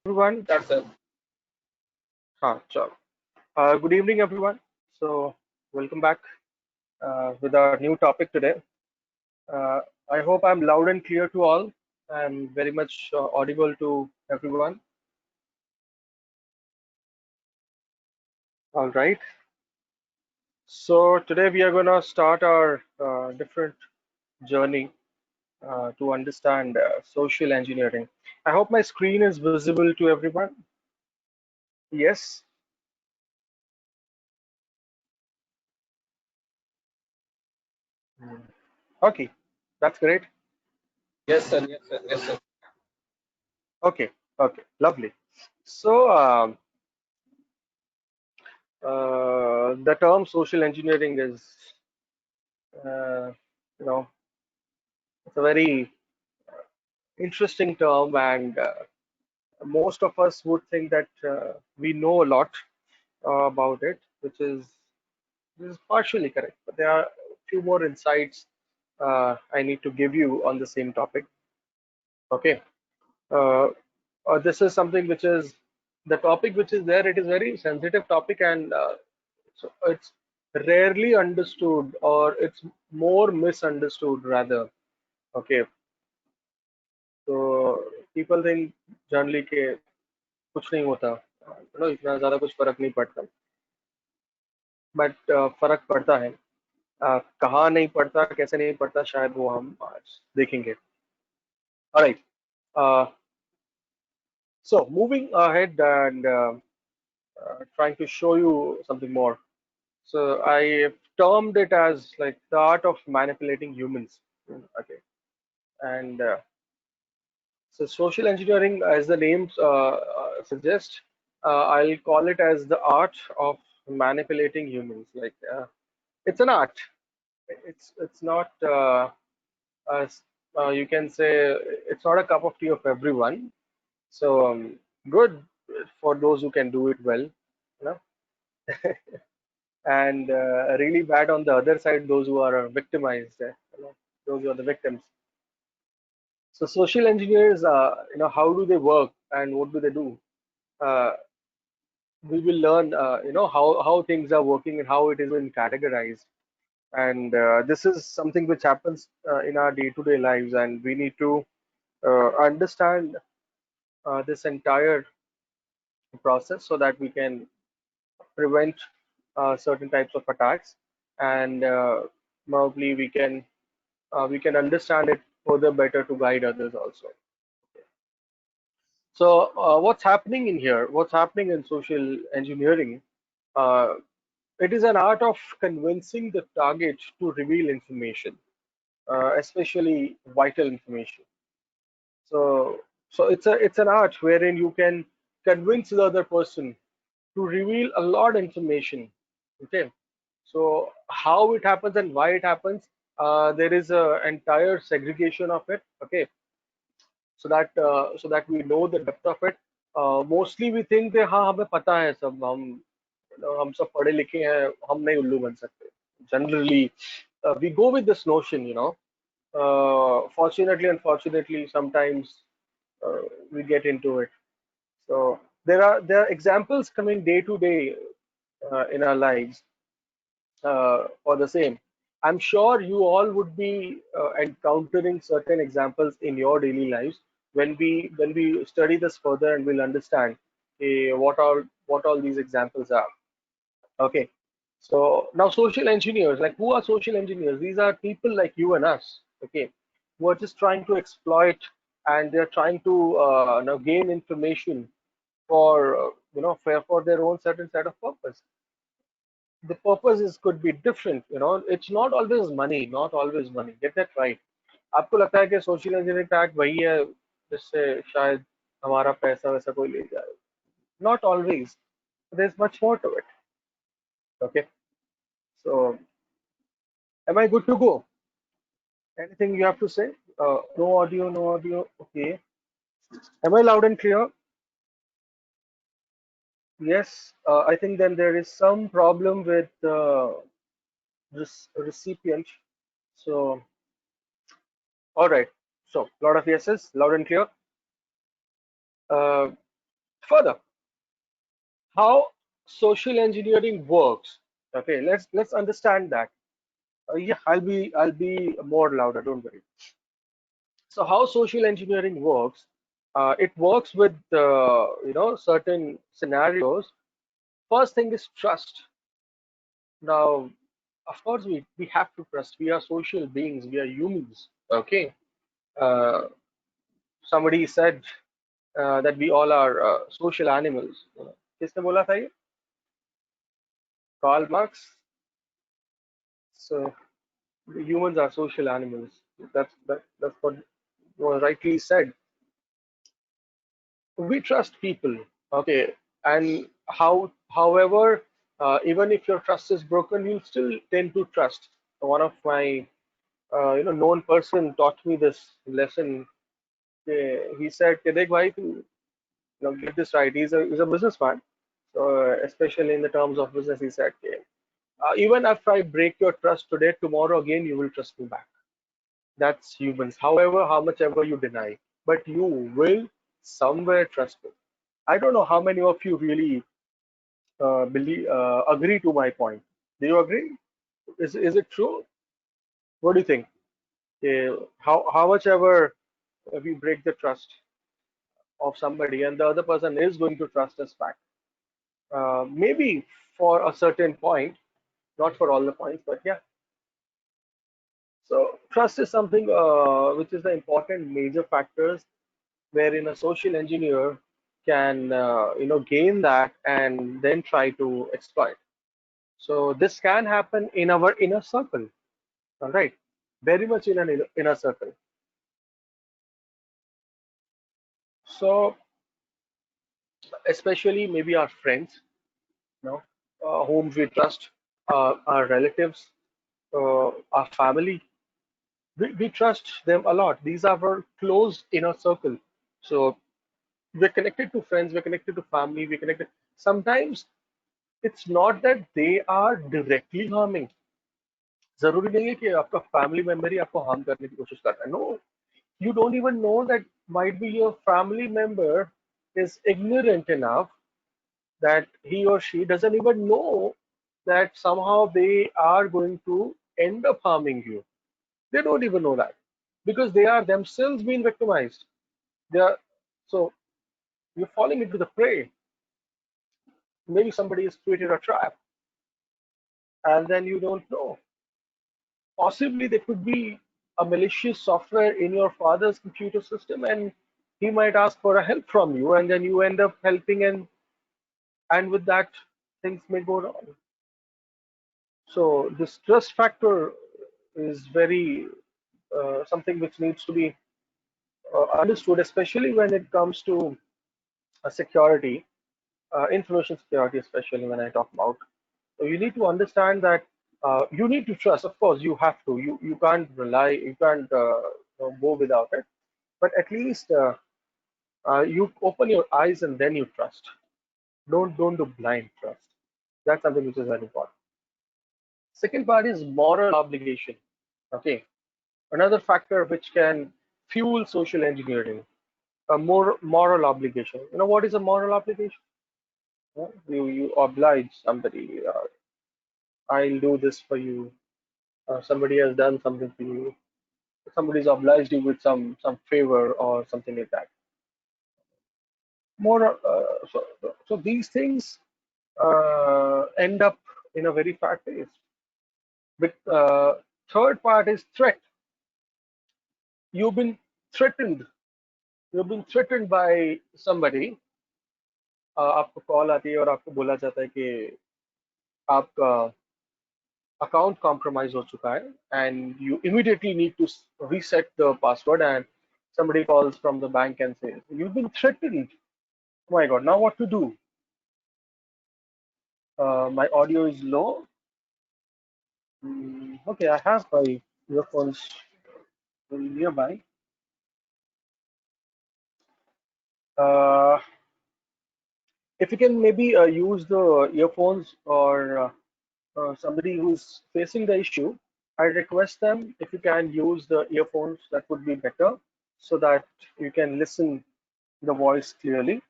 Everyone. That's it. Sure. Good evening, everyone. So, welcome back with our new topic today. Uh, I hope I'm loud and clear to all. I'm very much audible to everyone. All right. So, today we are going to start our different journey to understand social engineering. I hope my screen is visible to everyone. Yes. Okay. That's great. Yes, sir. Yes, sir. Yes, sir. Okay. Okay. Lovely. So, the term social engineering is, uh, you know, it's a very interesting term, and most of us would think that we know a lot about it, which is this is partially correct. But there are a few more insights I need to give you on the same topic. Okay, uh, this is something which is the topic which is there. It is very sensitive topic, and so it's rarely understood, or it's more misunderstood rather. Okay, so people think generally के कुछ नहीं होता, इतना ज्यादा कुछ फर्क नहीं पड़ता, बट फर्क पड़ता है। कहाँ नहीं पड़ता, कैसे नहीं पड़ता, शायद वो हम आज देखेंगे। Alright, uh, so moving ahead and trying to show you something more. So I termed it as like the art of manipulating humans. Okay, and so social engineering, as the name suggests, I'll call it as the art of manipulating humans. Like it's an art. It's not. As, you can say it's not a cup of tea of everyone. So good for those who can do it well, and really bad on the other side, those who are victimized, those who are the victims. So social engineers, how do they work and what do they do? Uh, we will learn, how things are working and how it is been categorized. And this is something which happens in our day-to-day lives, and we need to understand this entire process so that we can prevent certain types of attacks, and probably we can understand it further better to guide others also. So what's happening in here? What's happening in social engineering? Uh, it is an art of convincing the target to reveal information, especially vital information. So, it's an art wherein you can convince the other person to reveal a lot of information. Okay, so how it happens and why it happens, there is a entire segregation of it. Okay, so that we know the depth of it. Mostly we think that हाँ हमें पता है सब, हम सब पढ़े लिखे हैं, हम नहीं उल्लू बन सकते. Generally, we go with this notion, fortunately, unfortunately, sometimes uh, we get into it. So there are examples coming day to day in our lives for the same. I'm sure you all would be encountering certain examples in your daily lives. When we study this further, and we'll understand what all these examples are. Okay. So now social engineers, like who are social engineers? These are people like you and us, okay, who are just trying to exploit, and they're trying to gain information for for their own certain set of purpose. The purpose is could be different. It's not always money, not always money. Get that right. आपको लगता है कि social engineering का act वही है जिससे शायद हमारा पैसा वैसा कोई ले जाए? Not always. There's much more to it. Okay. So am I good to go? Anything you have to say? No audio, no audio. Okay. Am I loud and clear? Yes. I think then there is some problem with this recipient. So, all right. So, lot of yeses, loud and clear. Uh, Further, how social engineering works. Okay, let's understand that. Yeah, I'll be more louder. Don't worry. So how social engineering works? It works with certain scenarios. First thing is trust. Now, of course, we have to trust. We are social beings. We are humans. Okay. Uh, Somebody said that we all are social animals. किसने बोला था ये? Karl Marx. So humans are social animals. That's what was rightly said. We trust people. Okay, and however, even if your trust is broken, you'll still tend to trust. One of my known person taught me this lesson. He said, "कि देख भाई तू get this right." He's a businessman. So especially in the terms of business, he said, even if I break your trust today, tomorrow again you will trust me back. That's humans. However, how much ever you deny, but you will somewhere trust me. I don't know how many of you really agree to my point. Do you agree? Is it true? What do you think? How much ever we break the trust of somebody, and the other person is going to trust us back. Maybe for a certain point, not for all the points, but yeah. So trust is something which is the important major factors wherein a social engineer can gain that and then try to exploit. So this can happen in our inner circle, all right? Very much in an inner circle. So especially maybe our friends, you know, whom we trust, our relatives, our family, we trust them a lot. These are our close inner circle. So we're connected to friends, we're connected to family, we're connected. Sometimes it's not that they are directly harming. जरूरी नहीं है कि आपका family member ही आपको harm करने की कोशिश कर रहा है. No, you don't even know that might be your family member is ignorant enough that he or she doesn't even know that somehow they are going to end up harming you. They don't even know that because they are themselves being victimized. They are so you're falling into the prey. Maybe somebody has created a trap and then you don't know. Possibly there could be a malicious software in your father's computer system and he might ask for a help from you and then you end up helping and with that things may go wrong. So this trust factor is very something which needs to be understood, especially when it comes to security, information security, especially when I talk about. So you need to understand that you need to trust. Of course, you have to. You can't rely. You can't go without it. But at least you open your eyes and then you trust. Don't do blind trust. That's something which is very important. Second part is moral obligation. Okay, another factor which can fuel social engineering. A more moral obligation. You know what is a moral obligation? You oblige somebody. I'll do this for you. Somebody has done something for you. Somebody's obliged you with some favor or something like that. More so these things end up in a very fat place. But third part is threat. You've been threatened. You've been threatened by somebody. आपको call आती है और आपको बोला जाता है कि आपका अकाउंट कॉम्प्रोमाइज हो चुका है and you immediately need to reset the password and somebody calls from the bank and says you've been threatened. Oh my god, now what to do? My audio is low. Okay, I have my earphones nearby. Uh, if you can maybe use the earphones or somebody who's facing the issue, I request them if you can use the earphones, that would be better so that you can listen the voice clearly.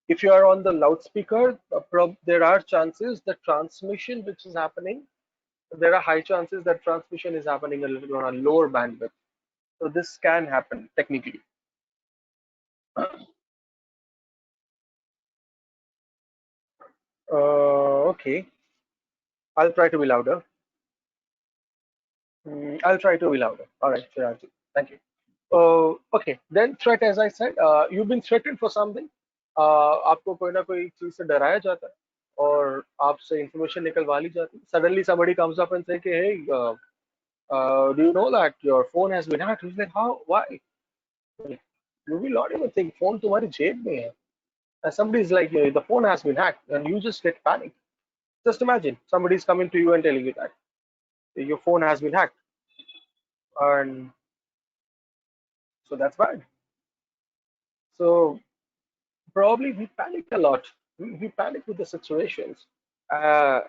If you are on the loudspeaker, there are chances the transmission which is happening, there are high chances that transmission is happening a little on a lower bandwidth. So this can happen technically. Okay, I'll try to be louder. I'll try to be louder. All right, Chiragji. Thank you. Okay, then threat, as I said, you've been threatened for something. आपको कोई ना कोई चीज से डराया जाता है और आपसे इंफॉर्मेशन निकलवा ली जाती है. Suddenly somebody comes up and say, "Hey, do you know that your phone has been hacked?" He's like, "How? Why?" You will not even think phone तुम्हारी जेब में है. And somebody's like, "The phone has been hacked," and you just get panicked. Just imagine somebody's coming to you and telling you that your phone has been hacked, and so that's bad. So probably we panic a lot. We panic with the situations. Uh,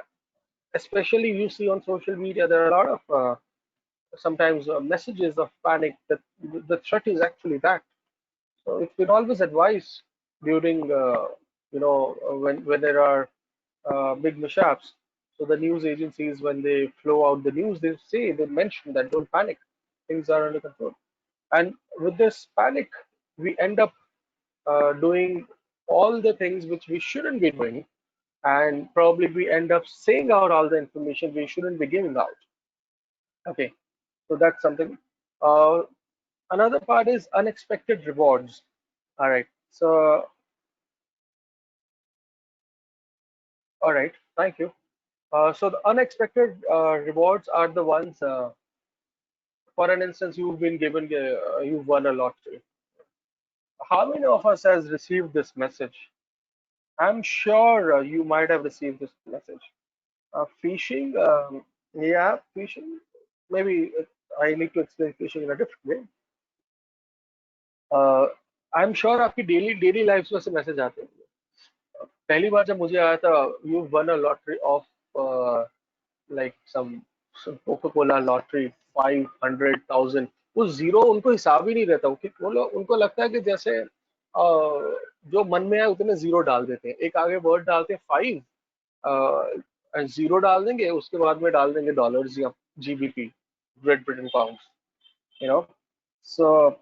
Especially you see on social media, there are a lot of sometimes messages of panic that the threat is actually that. So it's been always advised during, when there are big mishaps. So the news agencies, when they flow out the news, they mention that don't panic, things are under control. And with this panic, we end up doing all the things which we shouldn't be doing, and probably we end up saying out all the information we shouldn't be giving out. Okay, so that's something. Uh, Another part is unexpected rewards. All right, so all right, thank you. So the unexpected rewards are the ones. For an instance, you've been given, you've won a lottery. How many of us has received this message? I'm sure you might have received this message. Phishing, yeah, phishing. Maybe I need to explain phishing in a different way. I am sure आपकी daily daily life में से message आते हैं. पहली बार जब मुझे आया था, you won a lottery of like some Coca Cola lottery 500,000. वो जीरो उनको हिसाब ही नहीं रहता. वो लोग, उनको लगता है कि जैसे जो मन में आए उतने जीरो डाल देते हैं. एक आगे वर्ड डालते हैं 5, जीरो डाल देंगे, उसके बाद में डाल देंगे डॉलर्स या GBP, great Britain pounds, you know. So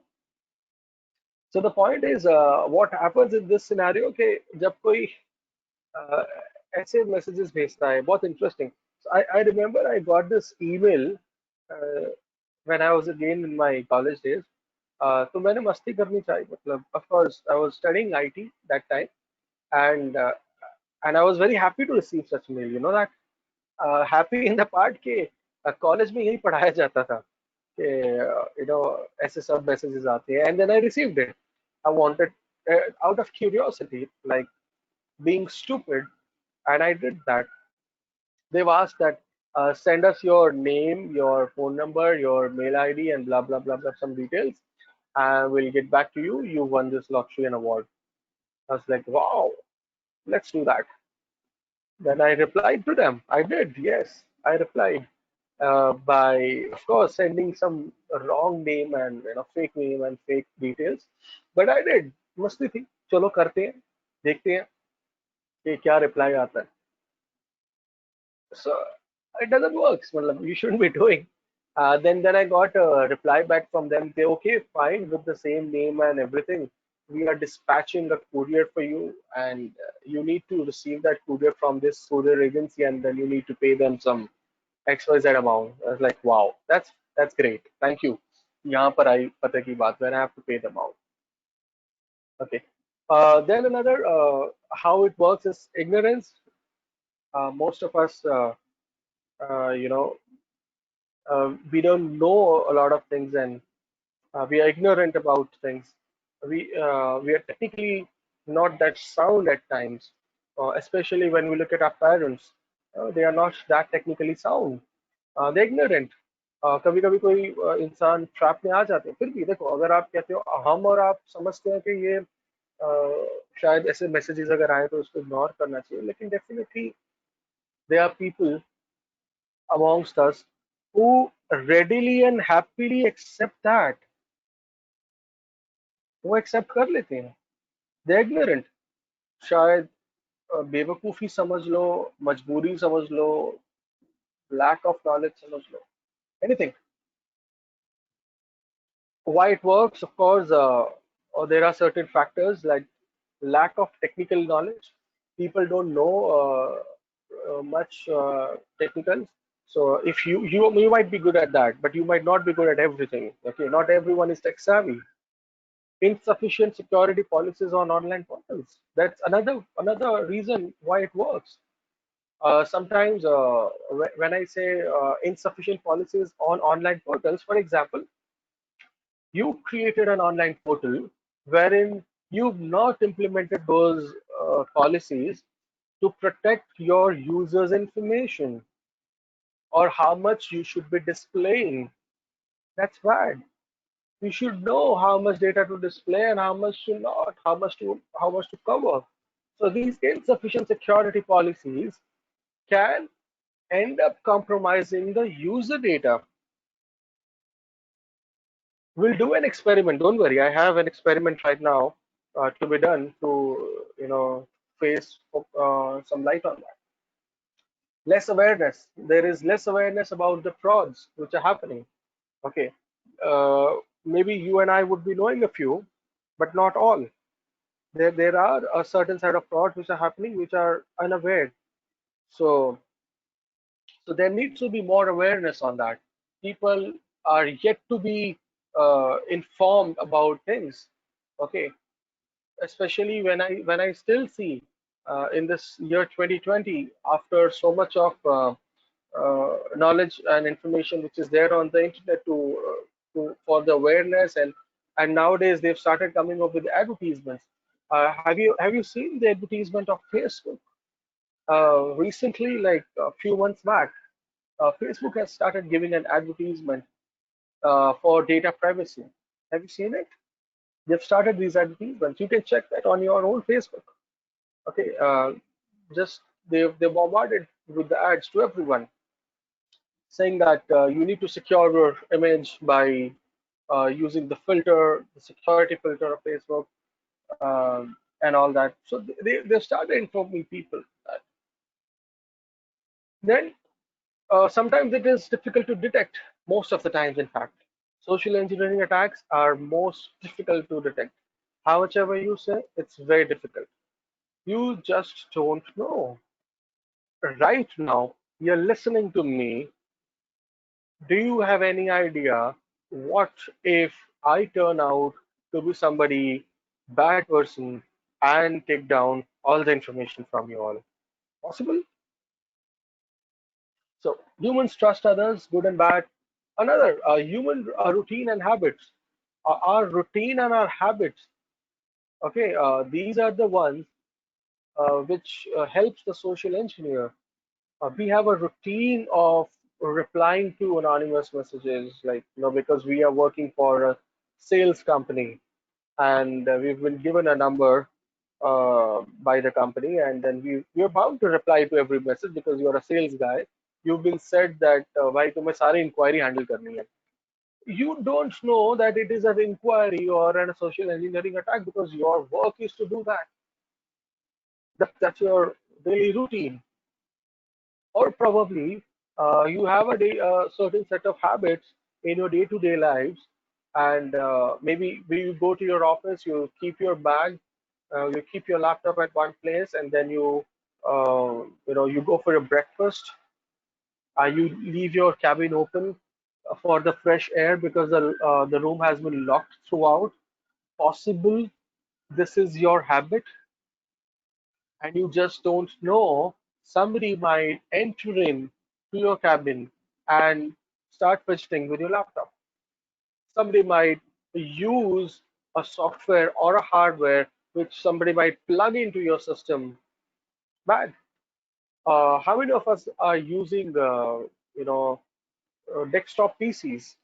the point is, what happens in this scenario कि जब कोई uh, ऐसे messages भेजता है, बहुत interesting. So I remember I got this email uh, when I was again in my college days. तो मैंने मस्ती करनी चाहिए, मतलब of course I was studying IT that time, and I was very happy to receive such mail. You know that, happy in the part कि college में यही पढ़ाया जाता था कि ऐसे सब messages आते हैं, and then I received it. I wanted, out of curiosity, like being stupid, and I did that. They've asked that, send us your name, your phone number, your mail ID, and blah blah blah blah, some details, and we'll get back to you. You won this lottery and award. I was like, wow, let's do that. Then I replied to them. I did, yes, I replied by, of course, sending some wrong name and fake name and fake details. But I did. मस्ती थी. चलो करते हैं, देखते हैं कि क्या reply आता है. So it doesn't work. मतलब you shouldn't be doing. Then I got a reply back from them. They okay, fine, with the same name and everything. We are dispatching a courier for you, and you need to receive that courier from this courier agency, and then you need to pay them some XYZ amount. I was like, wow, that's great. Thank you. यहाँ पर आई पता की बात, when I have to pay the amount. Okay. Then another, how it works is ignorance. Most of us, you know, we don't know a lot of things, and we are ignorant about things. We are technically not that sound at times, especially when we look at our parents. They are not that technically sound. They're ignorant. कभी कभी कोई इंसान trap में आ जाते हैं. फिर भी देखो, अगर आप कहते हो, हम और आप समझते हैं कि ये शायद ऐसे मैसेजेस अगर आए तो उसको इग्नोर करना चाहिए, लेकिन definitely there are people amongst us who readily and happily accept that. वो एक्सेप्ट कर लेते हैं. They're ignorant. शायद बेवकूफ़ी समझ लो, मजबूरी समझ लो, lack of knowledge समझ लो, anything. Why it works, of course, or there are certain factors like lack of technical knowledge. People don't know much technical. So if you might be good at that, but you might not be good at everything. Okay, not everyone is tech savvy. Insufficient security policies on online portals. That's another reason why it works. Sometimes when I say insufficient policies on online portals, for example, you created an online portal wherein you've not implemented those policies to protect your users' information or how much you should be displaying. That's bad. You should know how much data to display and how much to not, how much to cover. So these insufficient security policies can end up compromising the user data. We'll do an experiment. Don't worry. I have an experiment right now to be done to, face some light on that. Less awareness. There is less awareness about the frauds which are happening. Okay. Uh, Maybe you and I would be knowing a few, but not all. There are a certain set of frauds which are happening which are unaware. So so there needs to be more awareness on that. People are yet to be informed about things. Okay, especially when I still see in this year 2020, after so much of knowledge and information which is there on the internet to for the awareness, and nowadays they've started coming up with advertisements. Have you seen the advertisement of Facebook recently, like a few months back? Facebook has started giving an advertisement for data privacy. Have you seen it? They've started these advertisements. You can check that on your own Facebook. Okay, just they bombarded with the ads to everyone, saying that you need to secure your image by using the filter, the security filter of Facebook, and all that. So they started informing people that. Then sometimes it is difficult to detect. Most of the times, in fact, social engineering attacks are most difficult to detect. However you say, it's very difficult. You just don't know. Right now, you're listening to me. Do you have any idea what if I turn out to be somebody bad person and take down all the information from you all? Possible? So humans trust others, good and bad. Another human routine and habits. Our routine and our habits. Okay, these are the ones which helps the social engineer. We have a routine of replying to anonymous messages, like because we are working for a sales company, and we've been given a number by the company, and then we're bound to reply to every message because you're a sales guy. You've been said that भाई तुम्हें सारी inquiry handle करनी है. You don't know that it is an inquiry or a social engineering attack because your work is to do that. That's your daily routine. Or probably you have a certain set of habits in your day-to-day lives, and maybe you go to your office, you keep your bag, you keep your laptop at one place, and then you go for a breakfast. You leave your cabin open for the fresh air because the room has been locked throughout. Possible this is your habit, and you just don't know. Somebody might enter in to your cabin and start fidgeting with your laptop. Somebody might use a software or a hardware which somebody might plug into your system. Bad. How many of us are using you know desktop PCs?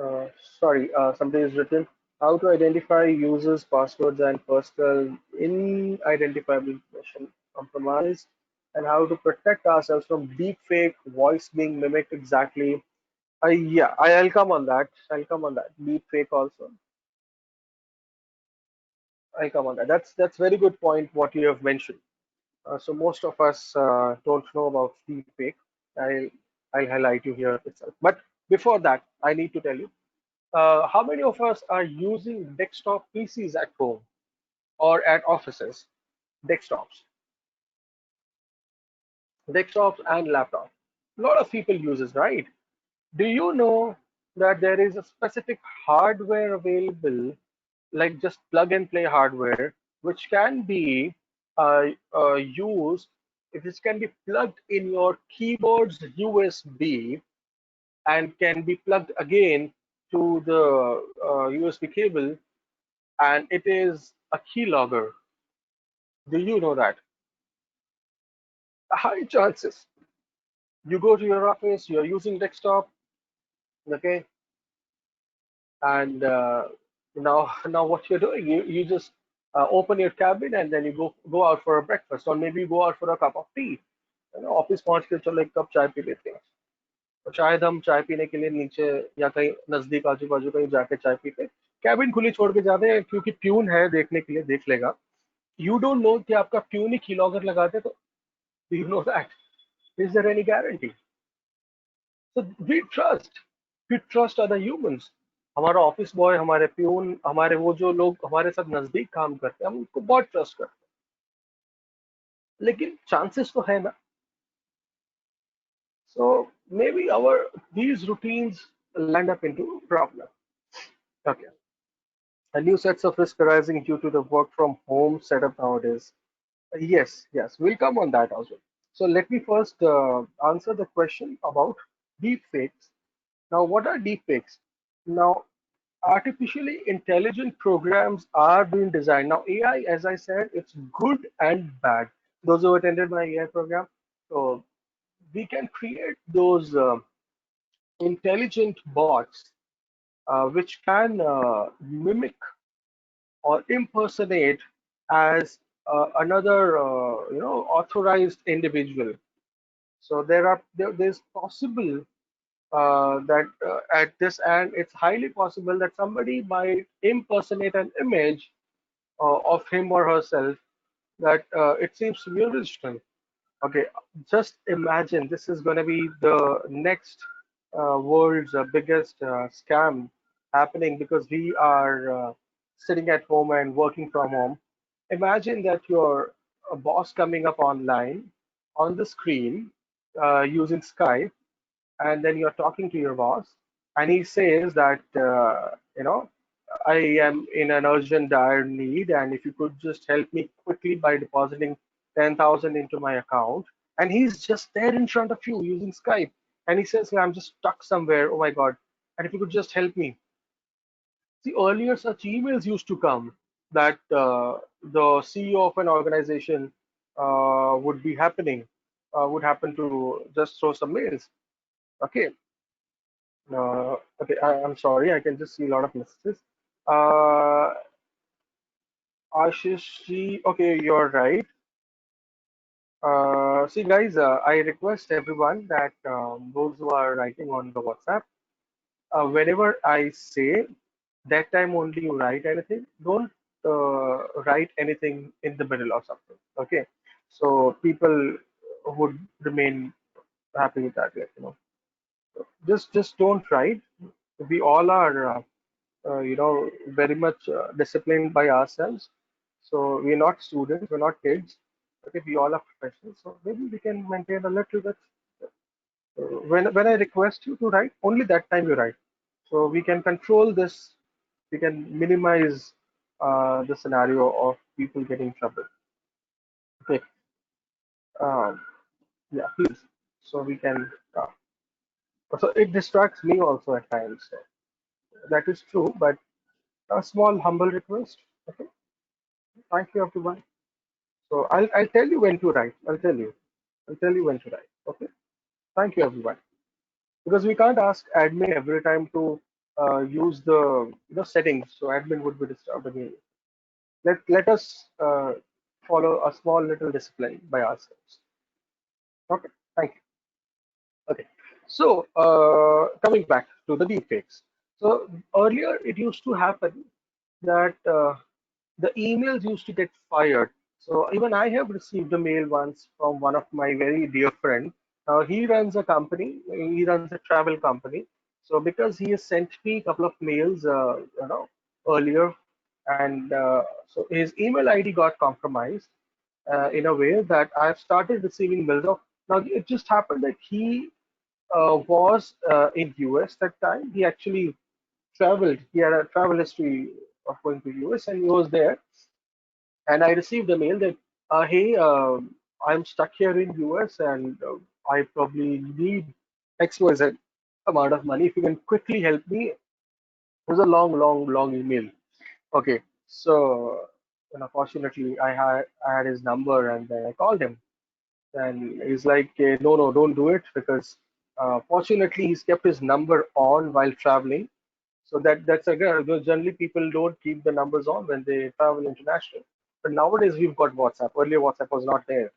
Uh, Sorry, somebody has written how to identify users, passwords, and personal identifiable information compromised, and how to protect ourselves from deepfake voice being mimicked exactly. Yeah, I'll come on that. I'll come on that. Deepfake also. I come on that. That's very good point what you have mentioned. So most of us don't know about deepfake. I'll I'll highlight you here itself. But before that, I need to tell you how many of us are using desktop PCs at home or at offices? Desktops, desktops and laptops. A lot of people uses, right? Do you know that there is a specific hardware available, like just plug and play hardware, which can be used, if this can be plugged in your keyboard's USB and can be plugged again to the USB cable, and it is a keylogger. Do you know that? High chances. You go to your office, you're using desktop, okay, and now what you're doing, you just open your cabin and then you go out for a breakfast, or maybe you go out for a cup of tea. Office पहुंच के चलो एक cup चाय P लेते हैं, तो शायद हम चाय पीने के लिए नीचे या कहीं नजदीक आजू बाजू कहीं जाके चाय पीते, कैबिन खुली छोड़ के जाते हैं क्योंकि प्यून है देखने के लिए, देख लेगा. यू डोंट नो कि आपका प्यून ही कीलॉगर लगाते, तो you know that is there any guarantee? So we trust other humans. हमारा ऑफिस बॉय, हमारे प्यून, हमारे वो जो लोग हमारे साथ नजदीक काम करते हैं, हम उनको बहुत ट्रस्ट करते हैं, लेकिन चांसेस तो है ना. So maybe our these routines land up into problem. Okay. A new sets of risk arising due to the work from home setup nowadays. Yes, yes, we'll come on that as well. So let me first answer the question about deepfakes. Now, what are deepfakes? Now, artificially intelligent programs are being designed. Now, AI, as I said, it's good and bad. Those who attended my AI program, so we can create those intelligent bots which can mimic or impersonate as another, authorized individual. So there's possible that at this end, it's highly possible that somebody might impersonate an image of him or herself that it seems to be original. Okay, just imagine this is going to be the next world's biggest scam happening because we are sitting at home and working from home. Imagine that your boss coming up online on the screen using Skype, and then you're talking to your boss, and he says that I am in an urgent dire need, and if you could just help me quickly by depositing 10,000 into my account. And he's just there in front of you using Skype, and he says, "Yeah, I'm just stuck somewhere, oh my god, and if you could just help me." See, earlier such emails used to come that the CEO of an organization would happen to just throw some mails. Okay. Okay, I'm sorry, I can just see a lot of messages. Uh, Ashish ji, okay, you're right. See, guys, I request everyone that those who are writing on the WhatsApp, whenever I say that time only you write anything, don't write anything in the middle or something. Okay, so people would remain happy with that. Just don't write. We all are. Very much disciplined by ourselves. So we're not students, we're not kids. Okay, we all are professionals. So maybe we can maintain a little bit. When I request you to write, only that time you write. So we can control this. We can minimize the scenario of people getting trouble. Okay. Um, yeah, please. So we can. So it distracts me also at times. So that is true, but a small humble request. Okay. Thank you, everyone. So I'll tell you when to write. I'll tell you when to write. Okay. Thank you, everyone. Because we can't ask admin every time to use the settings, so admin would be disturbing. Let us follow a small little discipline by ourselves. Okay. Thank you. Okay. So coming back to the deepfakes. So earlier it used to happen that the emails used to get fired. So even I have received a mail once from one of my very dear friend. He runs a company. He runs a travel company. So because he has sent me a couple of mails, earlier, and so his email ID got compromised in a way that I've started receiving mails of. Now it just happened that he was in US that time. He actually traveled. He had a travel history of going to US, and he was there, and I received a mail that, hey, I'm stuck here in US and I probably need XYZ amount of money. If you can quickly help me. It was a long, long, long email. Okay, so fortunately, I had his number, and then I called him, and he's like, no, no, don't do it, because fortunately he's kept his number on while traveling. So that's again, generally people don't keep the numbers on when they travel international. But nowadays we've got WhatsApp. Earlier WhatsApp was not there.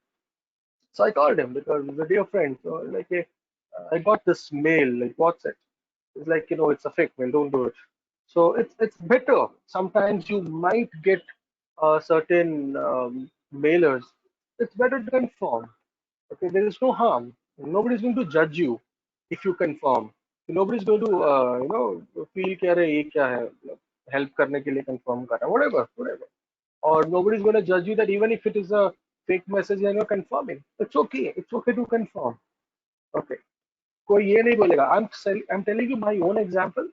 So I called him because he's a dear friend. So like, hey, I got this mail. Like, what's it? It's like, it's a fake mail. Don't do it. So it's better. Sometimes you might get certain mailers. It's better to confirm. Okay, there is no harm. Nobody's going to judge you if you confirm. Nobody's going to feel कि अरे ये क्या है, help करने के लिए confirm कर रहा है, whatever. Or nobody's going to judge you that even if it is a fake message and you're confirming. It's okay. It's okay to confirm. Okay. कोई ये नहीं बोलेगा. I'm telling you my own example,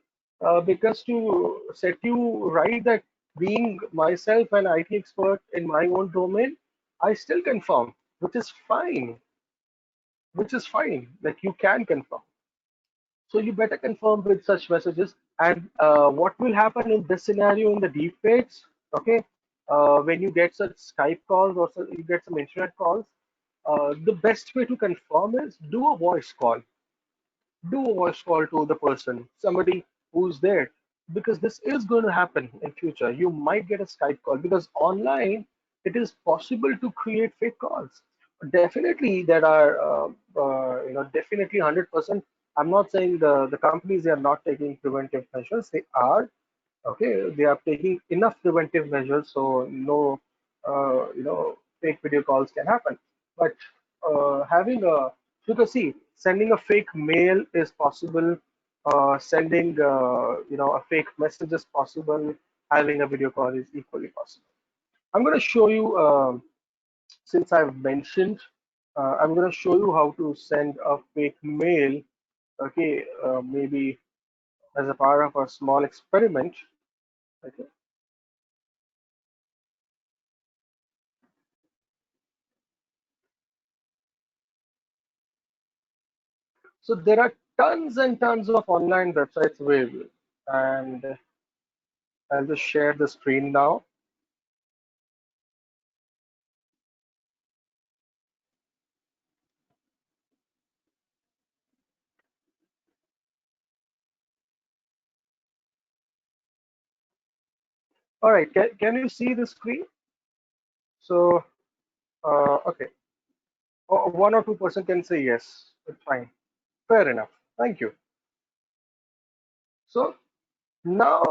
because to set you right that being myself an IT expert in my own domain, I still confirm, which is fine, like you can confirm. So you better confirm with such messages. And what will happen in this scenario in the deepfakes? Okay, when you get such Skype calls or you get some internet calls, the best way to confirm is do a voice call. Do a voice call to the person, somebody who's there, because this is going to happen in future. You might get a Skype call because online it is possible to create fake calls. Definitely there are definitely 100%. I'm not saying the companies, they are not taking preventive measures. They are. Okay, they are taking enough preventive measures, so no, fake video calls can happen. But having a, because see, sending a fake mail is possible. Sending, a fake message is possible. Having a video call is equally possible. I'm going to show you, since I've mentioned, I'm going to show you how to send a fake mail. Okay, maybe as a part of a small experiment. Okay. So there are tons and tons of online websites available, and I'll just share the screen now. All right, can you see the screen? So, okay, 1 or 2% can say yes. It's fine. Fair enough. Thank you. So now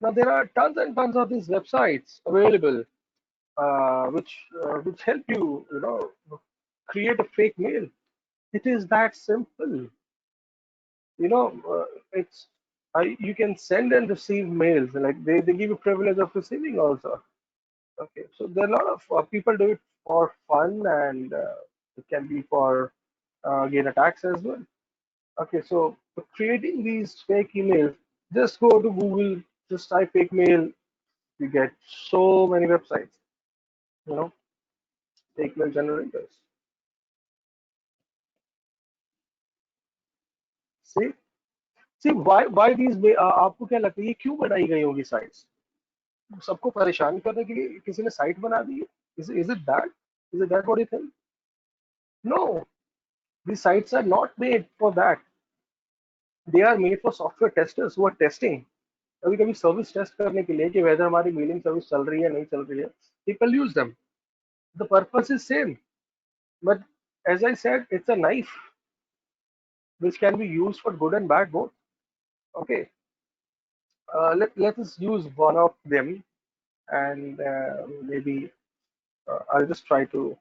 there are tons and tons of these websites available, which help you, create a fake mail. It is that simple. It's you can send and receive mails. Like they give you privilege of receiving also. Okay, so there are a lot of people do it for fun, and it can be for gain attacks as well. Okay, so for creating these fake emails, just go to Google, just type fake mail, you get so many websites, you know, fake mail generators. See, see why these आपको क्या लगता है ये क्यों बनाई गई होंगी sites? सबको परेशान करने के लिए किसी ने साइट बना दी है? Is it that? Is it that what you think? No, these sites are not made for that. They are made for software testers who are testing. कभी कभी सर्विस टेस्ट करने के लिए कि whether हमारी मेलिंग सर्विस चल रही है नहीं चल रही है. People use them. The purpose is same, but as I said, it's a knife which can be used for good and bad both. Okay, let us use one of them. and maybe I'll just try to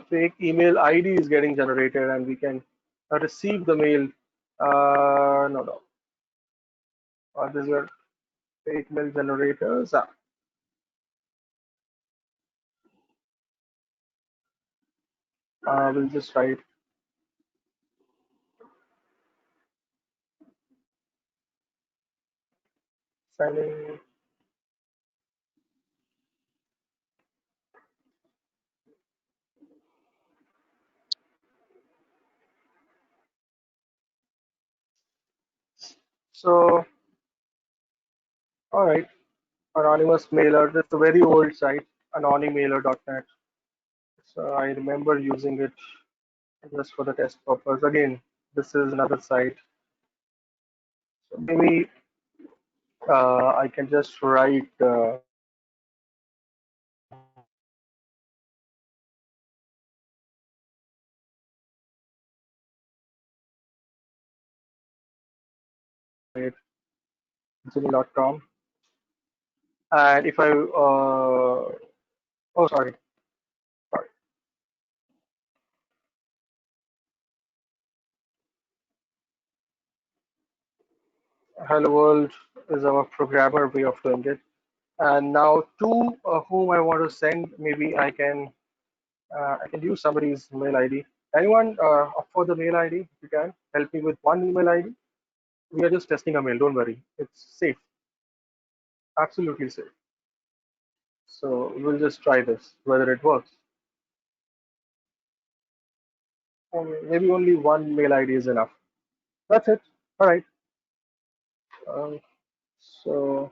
fake email ID is getting generated, and we can receive the mail. No, no, these are fake mail generators. We'll just write sending. So, all right, anonymous mailer. That's a very old site, anonymailer.net. So I remember using it just for the test purpose. Again, this is another site. So maybe I can just write gmail.com. And if I, oh, sorry. Hello world is our programmer way of doing it. And now to whom I want to send, maybe I can use somebody's mail ID. Anyone for the mail ID? If you can help me with one email ID. We are just testing a mail. Don't worry, it's safe, absolutely safe. So we'll just try this, whether it works. Maybe only one mail ID is enough. That's it. All right. Um, so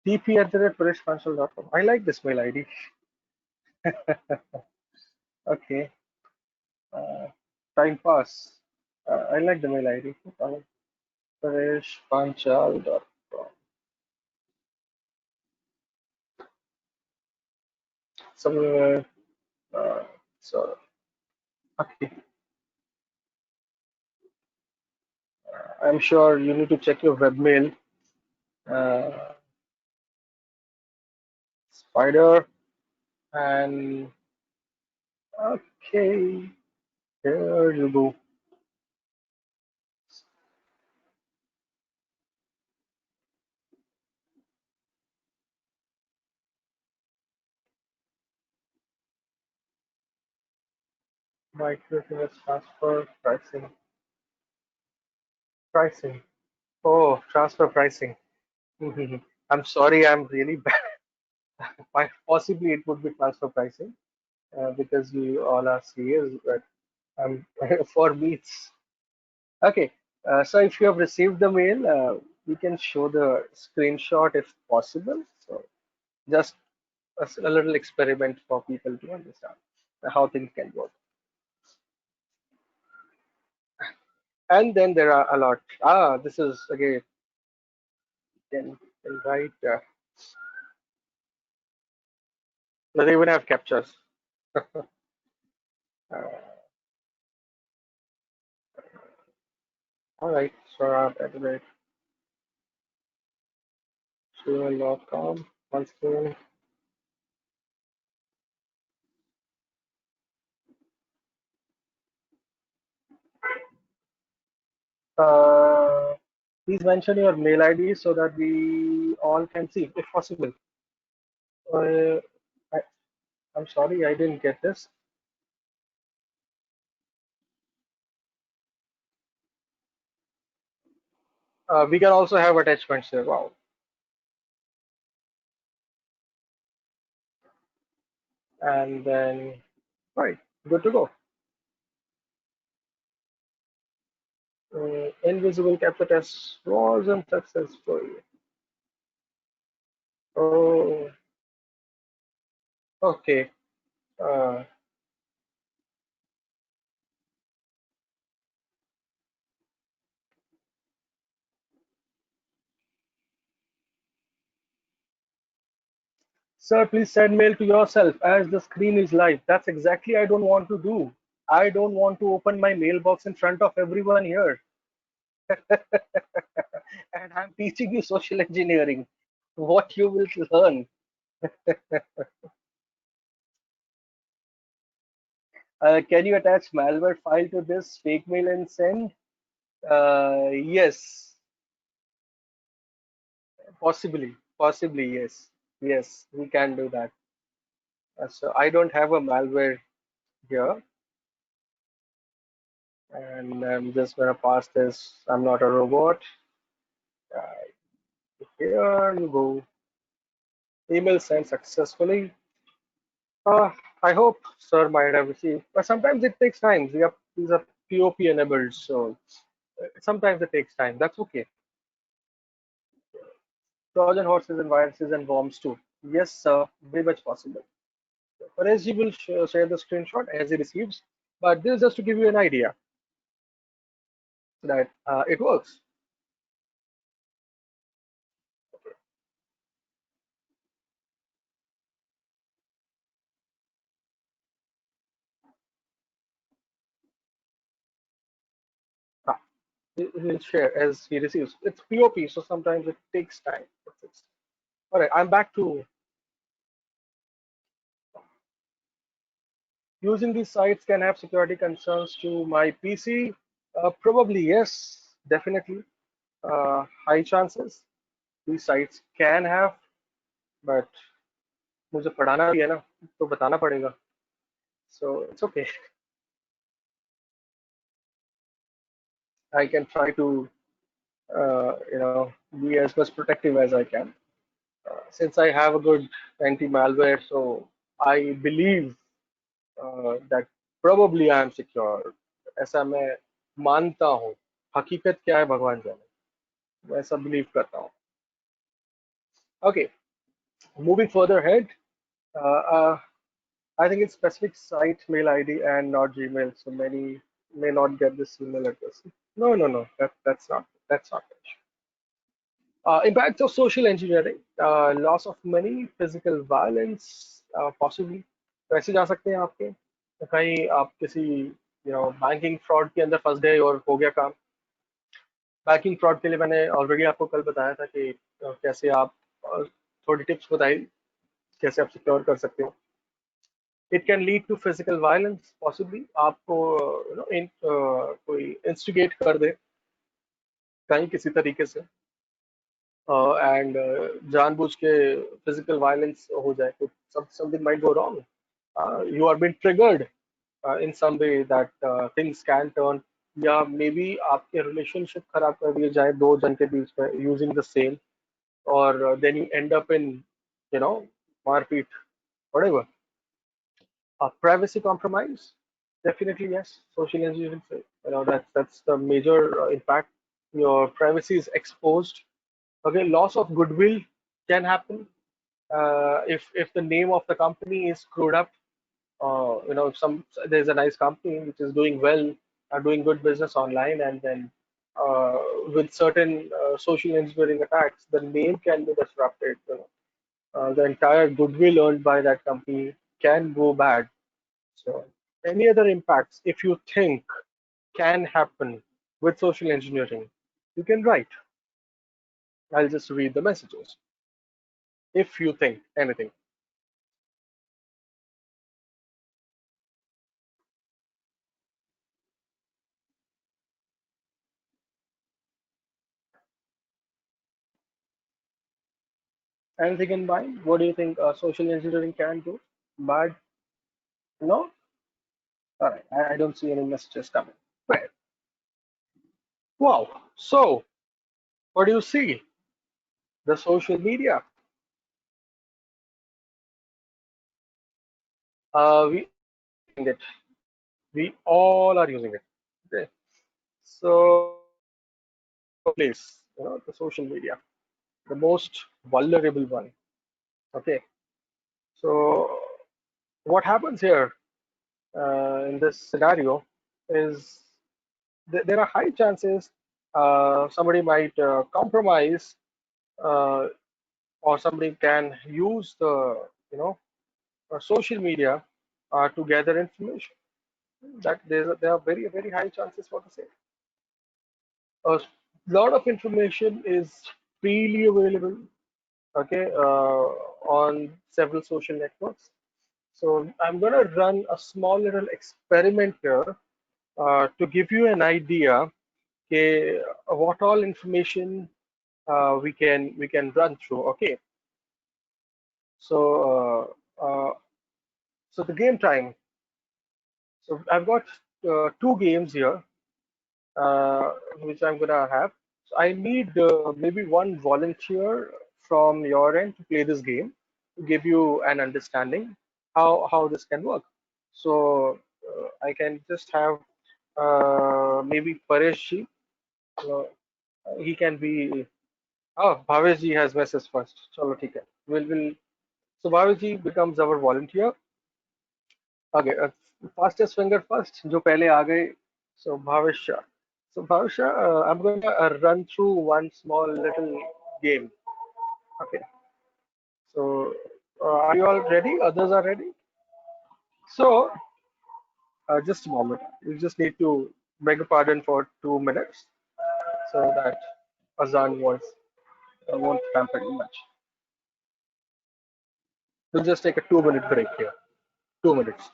tp@parishkansal.com. I like this mail ID. Okay. Uh, time pass. I like the mail ID. Parishpanchal.com. Some so okay. I'm sure you need to check your webmail. Uh, Spider and okay, here you go. Microfinance transfer pricing. Pricing. Oh, transfer pricing. I'm sorry, I'm really bad. Possibly it would be transfer pricing because you all are serious, but for me it's okay. So if you have received the mail, we can show the screenshot if possible. So just a little experiment for people to understand how things can work. And then there are a lot. This is again can write. They even have captures. Uh, all right, so at the rate gmail.com. Once again, uh, please mention your mail ID so that we all can see, if possible. Uh, I, I'm sorry, I didn't get this. We can also have attachments here. Wow. And then, right, good to go. Invisible capture test wasn't successful. Oh, okay. Uh, Sir, please send mail to yourself as the screen is live. That's exactly I don't want to do. I don't want to open my mailbox in front of everyone here. And I'm teaching you social engineering. What you will learn. Can you attach malware file to this fake mail and send? Yes, possibly. Possibly, yes. Yes, we can do that. So I don't have a malware here, and I'm just gonna pass this. I'm not a robot. Uh, Here you go. Email sent successfully. Uh, I hope sir might have received, but sometimes it takes time. These are POP enabled, so sometimes it takes time. That's okay. Trojan horses and viruses and worms too. Yes, sir, very much possible. Paresh will share the screenshot as he receives, but this is just to give you an idea that it works. Ah, he'll share as he receives. It's POP, so sometimes it takes time. All right, I'm back to using these sites can have security concerns to my PC. Probably yes, definitely. High chances these sites can have, but मुझे पढ़ाना भी है ना, तो बताना पड़ेगा. So it's okay. I can try to, be as much protective as I can. Since I have a good anti-malware, so I believe that probably I am secure. ऐसा मैं मानता हूँ. हकीकत क्या है भगवान जाने. मैं ऐसा believe करता हूँ. Okay, moving further ahead. Uh, uh, I think it's specific site mail ID and not Gmail. So many may not get this email address. No, no, no. That's not it. Impacts of social engineering, loss of money, physical violence, possibly. तो ऐसे जा सकते हैं आपके तो कहीं आप किसी बैंकिंग फ्रॉड के अंदर फंस गए और हो गया काम. बैंकिंग फ्रॉड के लिए मैंने ऑलरेडी आपको कल बताया था कि कैसे आप थोड़ी टिप्स बताई कैसे आप सिक्योर कर सकते हो. It can lead to physical violence possibly आपको कोई इंस्टिगेट कर दे कहीं किसी तरीके से एंड जानबूझ के फिजिकल वायलेंस हो जाए तो something might go wrong. You are been triggered in some way that things can turn या मे बी आपके रिलेशनशिप खराब कर दिए जाए दो जन के बीच में यूजिंग द सेम और then you end up in मारपीट whatever. Privacy compromise? Definitely yes. Social engineering, that's the major impact. Your privacy is exposed. Okay, loss of goodwill can happen if the name of the company is screwed up. If there's a nice company which is doing well, doing good business online, and then with certain social engineering attacks, the name can be disrupted. The entire goodwill earned by that company can go bad. So, any other impacts, if you think can happen with social engineering, you can write. I'll just read the messages. If you think anything, anything in mind, what do you think social engineering can do? Bad? No? All right. I don't see any messages coming. Right. Wow. So, what do you see? The social media. We using it. We all are using it. Okay. So, place, the social media, the most vulnerable one. Okay. So, what happens here in this scenario is there are high chances somebody might compromise uh, or somebody can use the social media to gather information. that there are very high chances for the same. A lot of information is freely available, okay, on several social networks. So I'm going to run a small little experiment here to give you an idea, okay, what all information we can run through. Okay, so so the game time. So I've got two games here, uh, which I'm gonna have. So I need maybe one volunteer from your end to play this game to give you an understanding how this can work. So I can just have maybe Paresh ji. Uh, he can be. Oh, Bhavesh ji has message first. Chalo, ठीक है. We'll. So Bhavesh ji becomes our volunteer. Okay, fastest finger first. जो पहले आ गए. So Bhavesh. So Bhavsha, I'm gonna run through one small little game. Okay. So are you all ready? Others are ready. So just a moment. You just need to beg a pardon for 2 minutes so that Azan voice won't hamper you much. We'll just take a 2 minute break here. 2 minutes.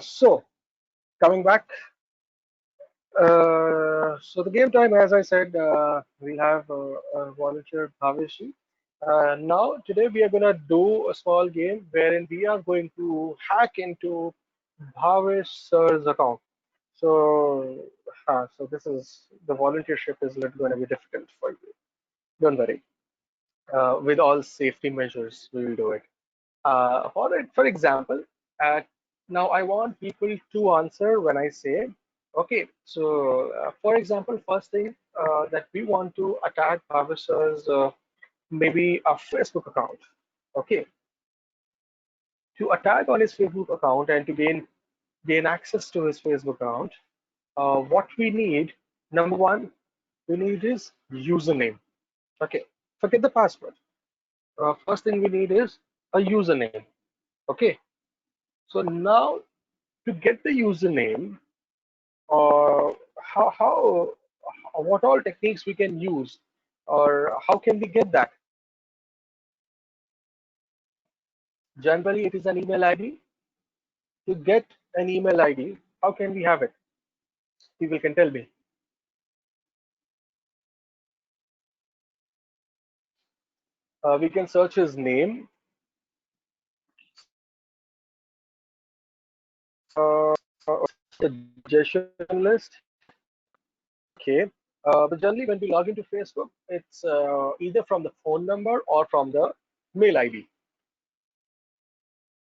So coming back. So the game time, as I said, we have volunteer Bhaveshi. Now today we are gonna do a small game wherein we are going to hack into Bhavesh sir's account. So, so this is the volunteership is not going to be difficult for you. Don't worry. With all safety measures, we will do it. For example, uh, now I want people to answer when I say, okay. So, for example, first thing that we want to attack Bhavesh maybe a Facebook account. Okay, to attack on his Facebook account and to gain access to his Facebook account, what we need, number one, we need his username. Okay, forget the password. First thing we need is a username. Okay, so now to get the username, how what all techniques we can use, or how can we get that? Generally, it is an email ID. To get an email ID, how can we have it? People can tell me. We can search his name. Uh, Suggestion list. Okay. But generally, when we log into Facebook, it's either from the phone number or from the mail ID,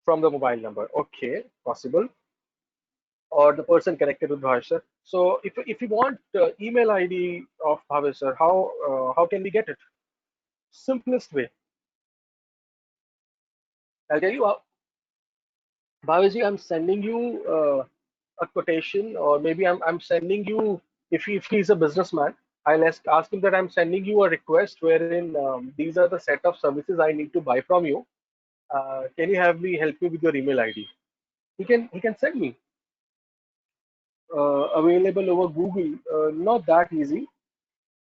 from the mobile number. Okay, possible. or the person connected with Bhavesh sir. So if you want email ID of Bhavesh sir, how can we get it? Simplest way. I'll tell you how. Bhavesh ji, I'm sending you a quotation, or maybe I'm sending you, if he's a businessman, I'll ask him that I'm sending you a request wherein these are the set of services I need to buy from you. Can you have me help me with your email ID? He can send me available over Google. Not that easy.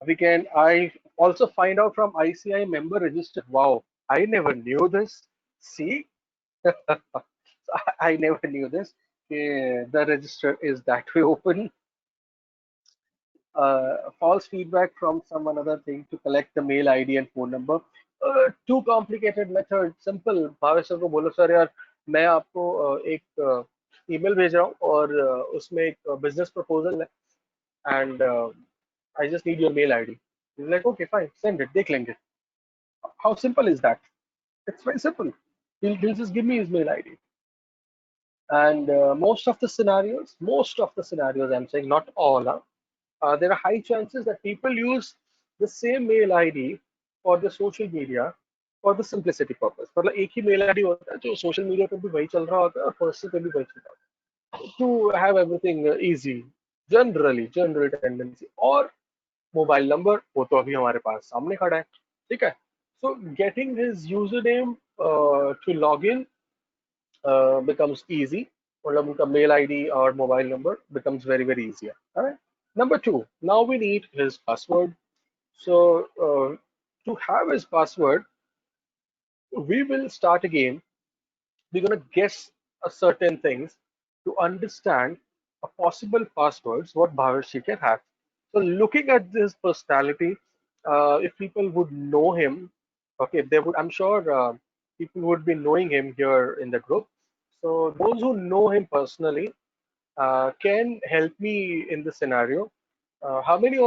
We can. I also find out from ICI member register. Wow, I never knew this. See, I never knew this. The register is that way open. False feedback from some another thing to collect the mail ID and phone number. Too complicated method. Simple. Bhavesh sir को बोलो sir यार मैं आपको एक email भेज रहा हूँ और उसमें एक बिजनेस प्रपोजल है and I just need your mail ID. He's like, okay, fine, send it. देख लेंगे. How simple is that? It's very simple. He'll just give me his mail ID. And most of the scenarios, I'm saying not all, huh? There are high chances that people use the same mail ID for the social media for the simplicity purpose. मतलब एक ही mail ID होता है जो social media पे भी वही चल रहा होता है और पर्सनल पे भी वही चल रहा होता है to have everything easy, general tendency, और मोबाइल नंबर वो तो अभी हमारे पास सामने खड़ा है, ठीक है. So getting his username to log in becomes easy. मतलब उनका मेल आईडी और mobile number becomes very easier. All right. Number two, now we need his password. So to have his password, we will start again. We're going to guess a certain things to understand a possible passwords what Bhavesh can have. So looking at this personality, if people would know him, okay, they would. I'm sure people would be knowing him here in the group. So those who know him personally can help me in this scenario. How many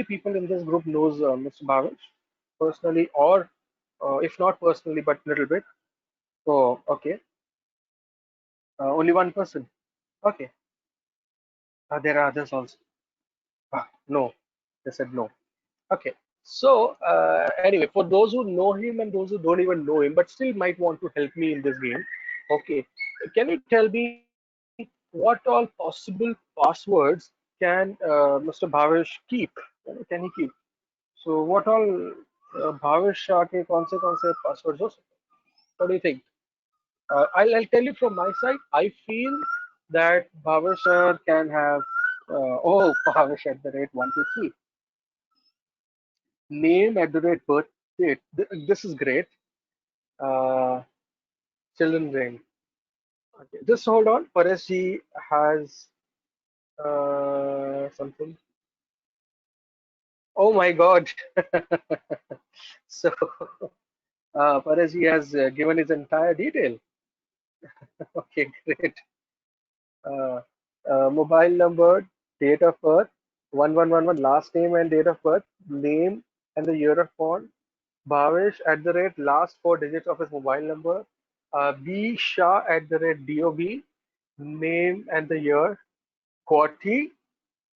people in this group knows Mr. Bhavesh personally, or if not personally, but little bit? So okay, only one person. Okay, there are others also. No, they said no. Okay, so anyway, for those who know him and those who don't even know him, but still might want to help me in this game. Okay, can you tell me what all possible passwords can Mr. Bhavesh keep? Can he keep? So what all Bhavesh के कौन से passwords हो सकते हैं? What do you think? I'll tell you from my side. I feel that Bhavesh sir can have Bhavesh at the rate 123, name at the rate birth date. This is great. Uh, children name. Okay. Just hold on. Paresh ji has something. Oh my God. So Paresh ji has given his entire detail. Okay, great. Uh, Mobile number, date of birth, 1111, last name and date of birth, name and the year of born, Bhavesh at the rate last four digits of his mobile number, B Shah at the rate DOB, name and the year, Kwati.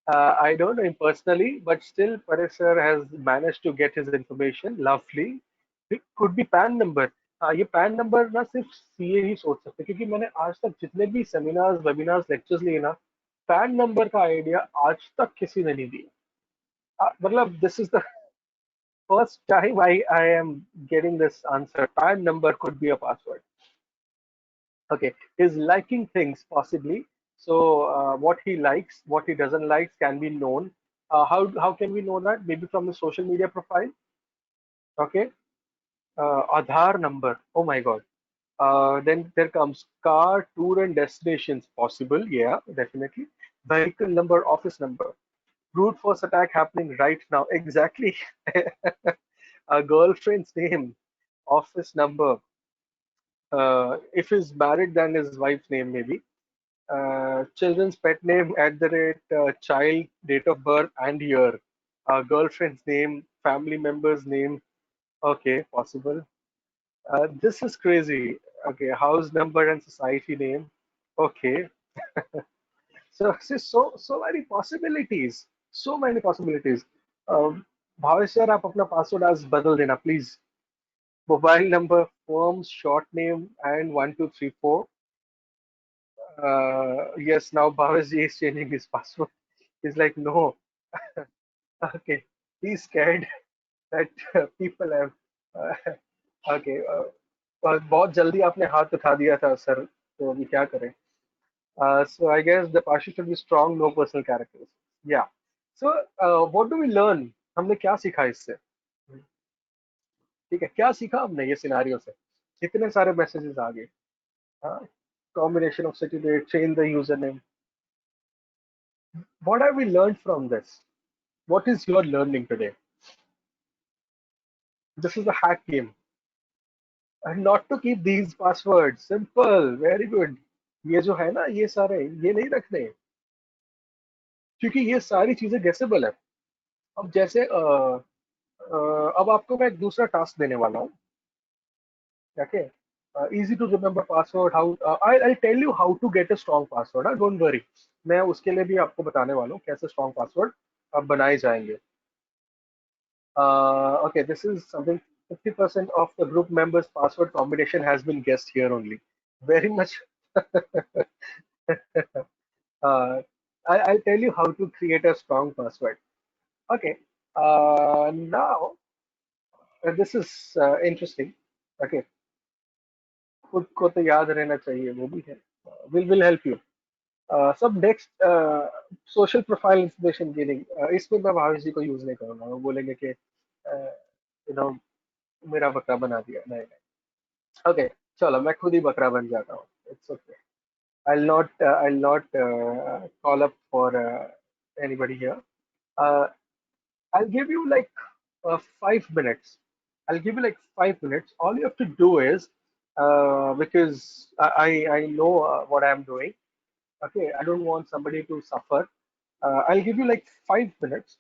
I don't know him personally, but still Paresh sir has managed to get his information. Lovely. It could be PAN number. ये pan number ना सिर्फ CA ही सोच सकते, क्योंकि मैंने आज तक जितने भी सेमिनार्स वेबिनार्स लेक्चर्स लिए ना, पैन नंबर का आइडिया आज तक किसी ने नहीं दिया. मतलब this is the first time I am getting this answer. PAN number could be a password. Okay, his liking things possibly. So what he likes, what he doesn't like can be known. How can we know that? Maybe from his social media profile. Okay, Aadhaar number. Oh my God. Then there comes car, tour, and destinations. Possible, yeah, definitely. Vehicle number, office number. Brute force attack happening right now. Exactly. A girlfriend's name, office number. If he's married, then his wife's name maybe. Children's pet name at the rate child, date of birth, and year. Girlfriend's name, family member's name. Okay, possible. This is crazy. Okay, house number and society name. Okay. So many possibilities, so many possibilities. Bhavesh sir आप अपना password आज बदल देना please. Mobile number, firm, short name, and 1234. Yes, now Bhavesh is changing his password. He's like, no, okay. He's scared that people have. Uh, okay, बहुत जल्दी आपने हाथ उठा दिया था सर, तो अभी क्या करें? So I guess the password should be strong, no personal characters. Yeah. So what do we learn? हमने क्या सीखा इससे? ठीक है, क्या सीखा हमने ये सिनारियो से? कितने सारे मैसेजेस आ गए. हाँ, combination of city date, change the username. What have we learned from this? What is your learning today? This is a hack game. And not to keep these passwords. Simple. Very good. ये जो है ना, ये सारे ये नहीं रखने, क्योंकि ये सारी चीजें गेसेबल है. अब जैसे अब आपको मैं एक दूसरा टास्क देने वाला हूँ. Okay. Easy to remember password. How I tell you how to get a strong password. Don't worry. मैं उसके लिए भी आपको बताने वाला हूँ कैसे स्ट्रॉन्ग पासवर्ड अब बनाए जाएंगे. Okay, this is something. 50% of the group members' password combination has been guessed here only. Very much. I'll tell you how to create a strong password. Okay. Now, this is interesting. Okay. खुद को तो याद रहना चाहिए, वो भी है. Will help you. सब next social profile information gaining, इसमें मैं भावेश जी को यूज नहीं करूंगा. वो बोलेंगे कि यू नो मेरा बकरा बना दिया. नहीं नहीं. ओके. चलो मैं खुद ही बकरा बन जाता हूँ. It's okay. I'll not call up for anybody here. uh, I'll give you like 5 minutes. I'll give you like 5 minutes. All you have to do is, because I know what I'm doing. Okay, I don't want somebody to suffer. I'll give you like 5 minutes.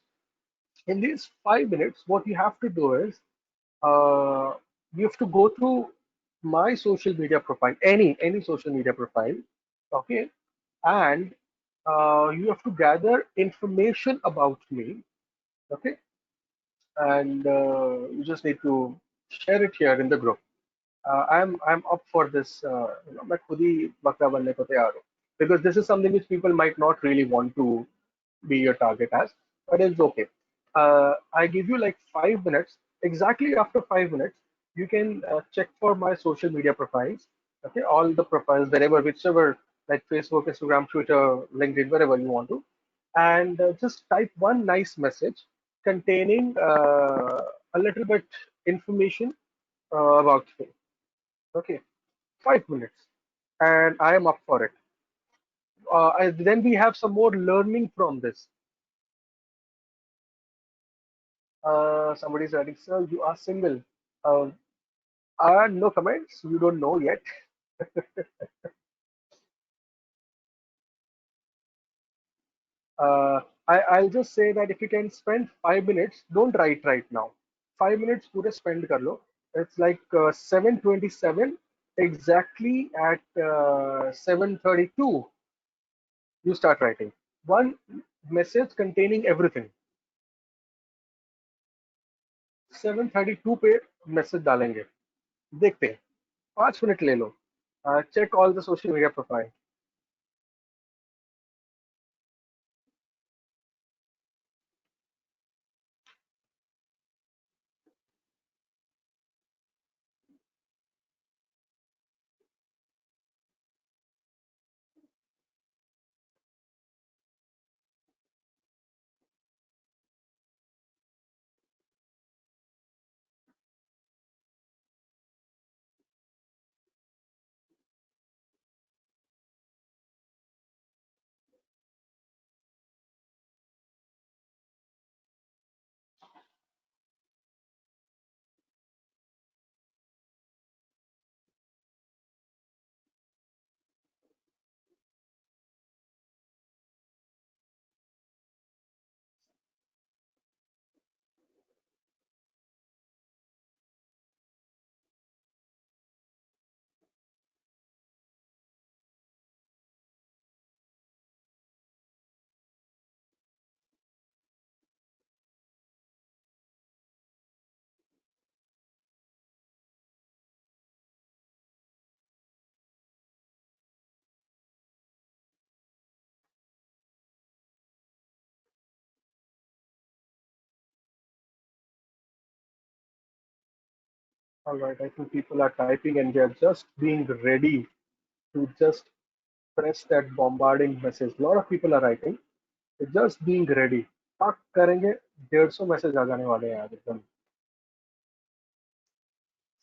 In these 5 minutes, what you have to do is, uh, you have to go through my social media profile, any social media profile. Okay, and you have to gather information about me. Okay, and you just need to share it here in the group. I'm up for this. मैं खुद ही बकरा बनने को तैयार हूँ, because this is something which people might not really want to be your target as, but it's okay. I give you like 5 minutes. Exactly after 5 minutes, you can check for my social media profiles. Okay, all the profiles, wherever, whichever, like Facebook, Instagram, Twitter, LinkedIn, wherever you want to, and just type one nice message containing a little bit information about me. Okay, 5 minutes, and I am up for it. Then we have some more learning from this. Somebody's writing, sir, you are single. Uh, no comments. You don't know yet. Uh, I'll just say that if you can spend 5 minutes, don't write right now. 5 minutes, पूरे spend कर लो. It's like 7:27 exactly at 7:32. You start writing one message containing everything. 7:32 पे message डालेंगे. देखते हैं. 5 minute ले लो. Check all the social media profile. All right, I think people are typing and they're just being ready to just press that bombarding message. A lot of people are writing. They're just being ready. आप करेंगे 150 message आ जाने वाले हैं यार एकदम.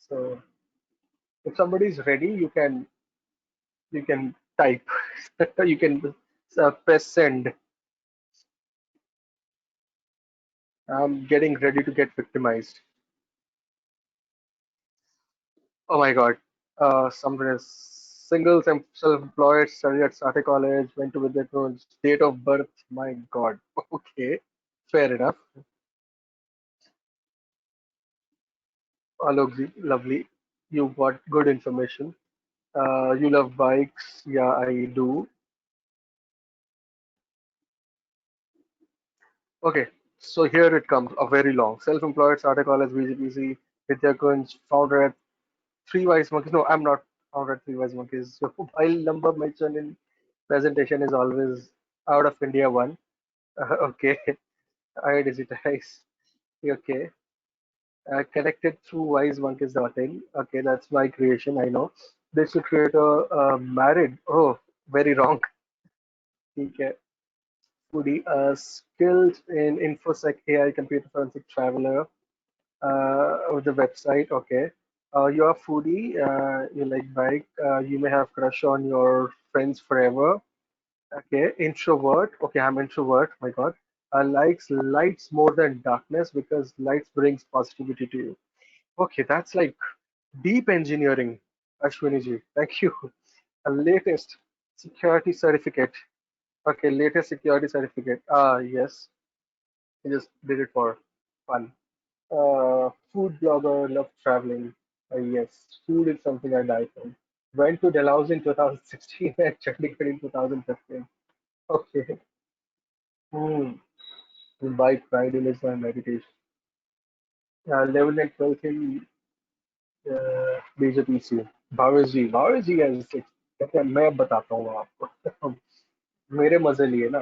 So if somebody is ready, you can type. You can press send. I'm getting ready to get victimized. Oh my God. Somebody is single self-employed, studied at Sate College, went to with their own date of birth. My God. Okay. Fair enough. Alok, lovely. You got good information. You love bikes. Yeah, I do. Okay. So here it comes. A very long. Self-employed, Sate College, BGPC, Vidya Kunj, founder at Three Wise Monkeys. No, I'm not founder at Three Wise Monkeys. Your mobile number mentioned in presentation is always out of India one. Okay. I digitize. Okay. Connected through wisemonkeys.in. Okay, that's my creation. I know. They should create a married. Oh, very wrong. Okay. Foodie. Skills in infosec AI computer forensic traveler. Of the website. Okay. You're a foodie. You like bike. You may have crush on your friends forever. Okay. Introvert. Okay, I'm introvert. My God. Likes lights more than darkness because lights brings positivity to you. Okay, that's like deep engineering, Ashwini ji. Thank you. A latest security certificate. Okay, latest security certificate. Yes, I just did it for fun. Food blogger, love traveling. Yes, food is something I die for. Went to Dalhousie in 2016 and Chandigarh in 2015. Okay. Hmm. Bike riding is my meditation. 11 and 12 in BJP से भावेश जी ऐसे कहते हैं मैं अब बताता हूँ आपको. मेरे मजे लिए ना.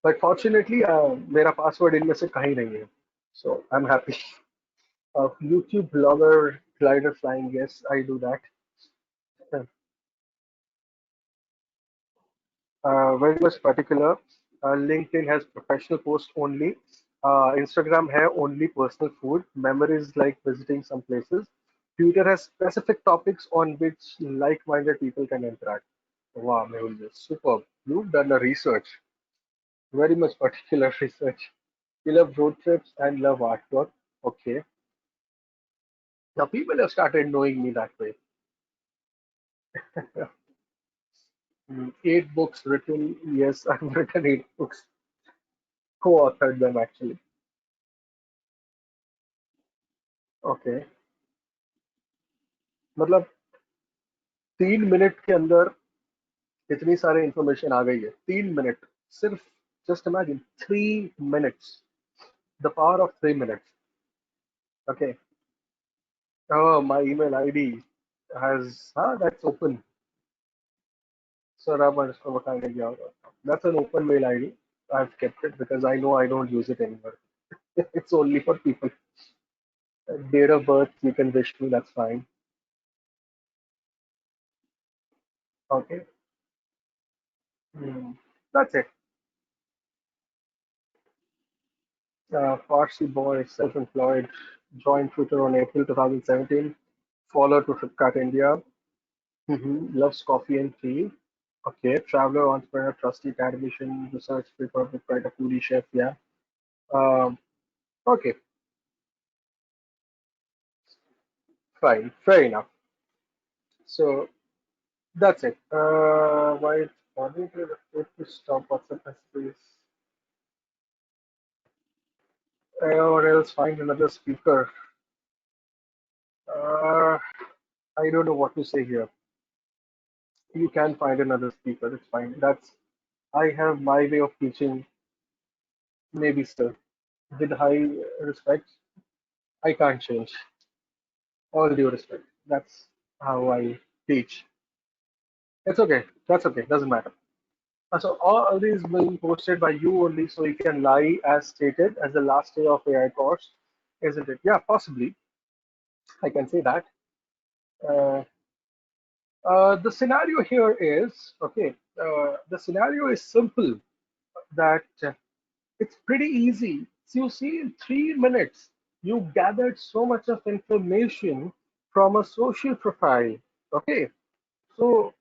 बट फॉर्चुनेटली मेरा पासवर्ड इनमें से कहीं नहीं है. So I am happy. YouTube blogger glider flying. Yes I do that. Very much particular. LinkedIn has professional posts only. Instagram है only personal food. Memories like visiting some places. Twitter has specific topics on which like-minded people can interact. Wow, Mehul, superb. You've done a research, very much particular research. You love road trips and love artwork. Okay. Now people have started knowing me that way. 8 books written. Yes, I've written 8 books. Co-authored them actually. Okay. मतलब 3 minute के अंदर इतनी सारी information आ गई है. 3 minute सिर्फ. Just imagine 3 minutes. The power of 3 minutes. Okay. Oh, my email ID has that's open. Sarab underscore Vakanga. That's an open mail ID. I've kept it because I know I don't use it anymore. It's only for people. Date of birth, you can wish me, that's fine. Okay. Hmm. That's it. Farsi boy, self-employed, joined Twitter on April 2017. Follow to Flipkart India. Loves coffee and tea. Okay. Traveler, entrepreneur, trustee, academician, research paper, writer, foodie, chef. Yeah. Um, okay. Fine. Fair enough. So that's it. Why did you refer to stop WhatsApp messages? Or else find another speaker. Uh, I don't know what to say here. You can find another speaker. It's fine. That's I have my way of teaching. Maybe still, with high respect, I can't change. All due respect. That's how I teach. It's okay. That's okay. Doesn't matter. So all these being posted by you only, so you can lie as stated as the last day of AI course, isn't it? Yeah, possibly. I can say that. Uh, the scenario here is okay. The scenario is simple. That it's pretty easy. So you see, in 3 minutes, you gathered so much of information from a social profile. Okay, so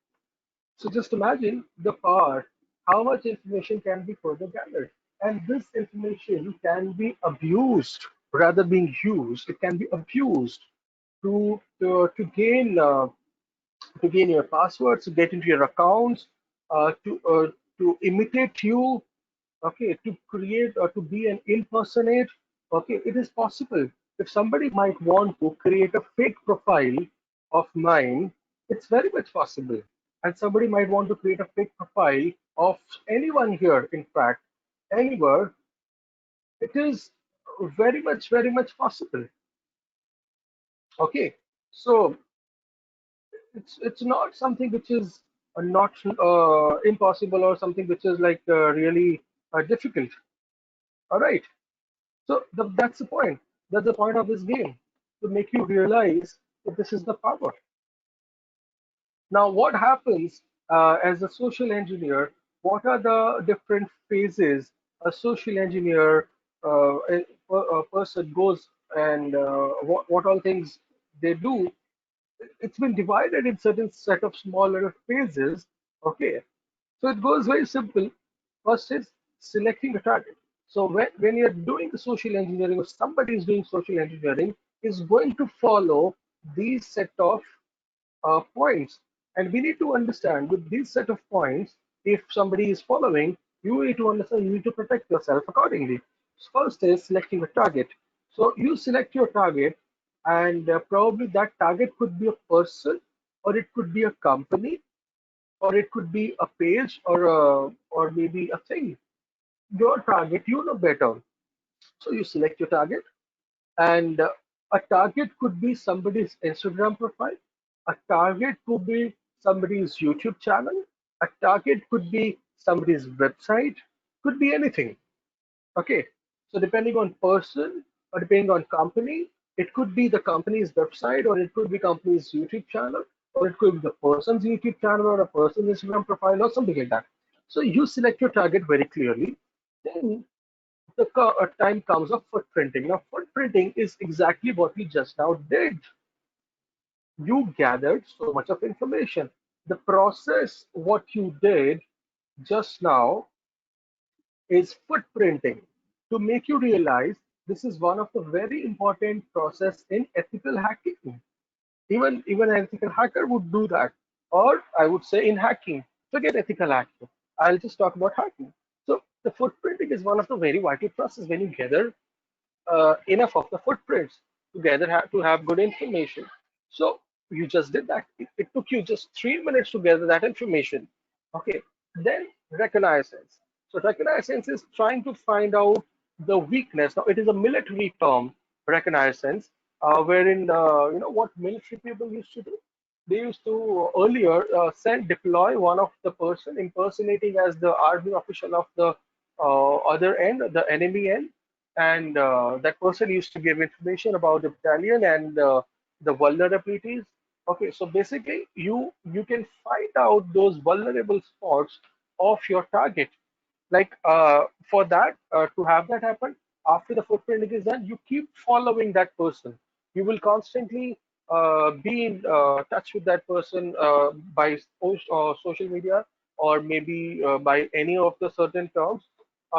so just imagine the power, how much information can be further gathered. And this information can be abused rather being used. It can be abused to gain your passwords, to get into your accounts, to imitate you, okay, to create or to be an impersonate. Okay, it is possible. If somebody might want to create a fake profile of mine, it's very much possible. And somebody might want to create a fake profile of anyone here, in fact, anywhere. It is very much possible. Okay, so it's not something which is not impossible, or something which is like really difficult. All right. So that's the point. That's the point of this game, to make you realize that this is the power. Now, what happens as a social engineer? What are the different phases a social engineer, a person goes, and what all things they do? It's been divided in certain set of smaller phases. Okay, so it goes very simple. First is selecting a target. So when you're doing the social engineering, or somebody is doing social engineering, is going to follow these set of points. And we need to understand with these set of points, if somebody is following, you need to understand, you need to protect yourself accordingly. First is selecting a target. So you select your target, and probably that target could be a person, or it could be a company, or it could be a page, or maybe a thing. Your target, you know better. So you select your target, and a target could be somebody's Instagram profile. A target could be somebody's YouTube channel. A target could be somebody's website. Could be anything. Okay. So depending on person, or depending on company, it could be the company's website, or it could be company's YouTube channel, or it could be the person's YouTube channel, or a person's Instagram profile, or something like that. So you select your target very clearly. Then the time comes of footprinting. Now, footprinting is exactly what we just now did. You gathered so much of information. The process, what you did just now, is footprinting, to make you realize this is one of the very important process in ethical hacking. Even an ethical hacker would do that, or I would say in hacking. Forget ethical hacking. I'll just talk about hacking. So the footprinting is one of the very vital process when you gather enough of the footprints together to have good information. So you just did that. It took you just 3 minutes to gather that information. Okay. Then reconnaissance. So reconnaissance is trying to find out the weakness. Now it is a military term, reconnaissance, wherein what military people used to do. They used to earlier send deploy one of the person impersonating as the army official of the other end, the enemy end, and that person used to give information about the battalion and the vulnerabilities. Okay, so basically you can find out those vulnerable spots of your target. Like for that to have that happen, after the footprinting is done, you keep following that person. You will constantly be in touch with that person by social media, or maybe by any of the certain terms.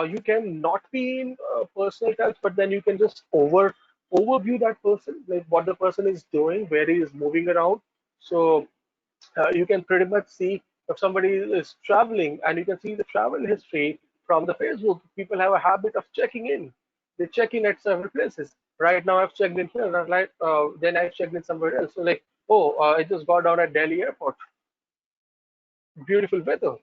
You can not be in personal touch, but then you can just overview that person, like what the person is doing, where he is moving around. So you can pretty much see if somebody is traveling, and you can see the travel history from the Facebook. People have a habit of checking in. They check in at several places. Right now, I've checked in here, and like then I've checked in somewhere else. So like, oh, I just got down at Delhi airport. Beautiful weather.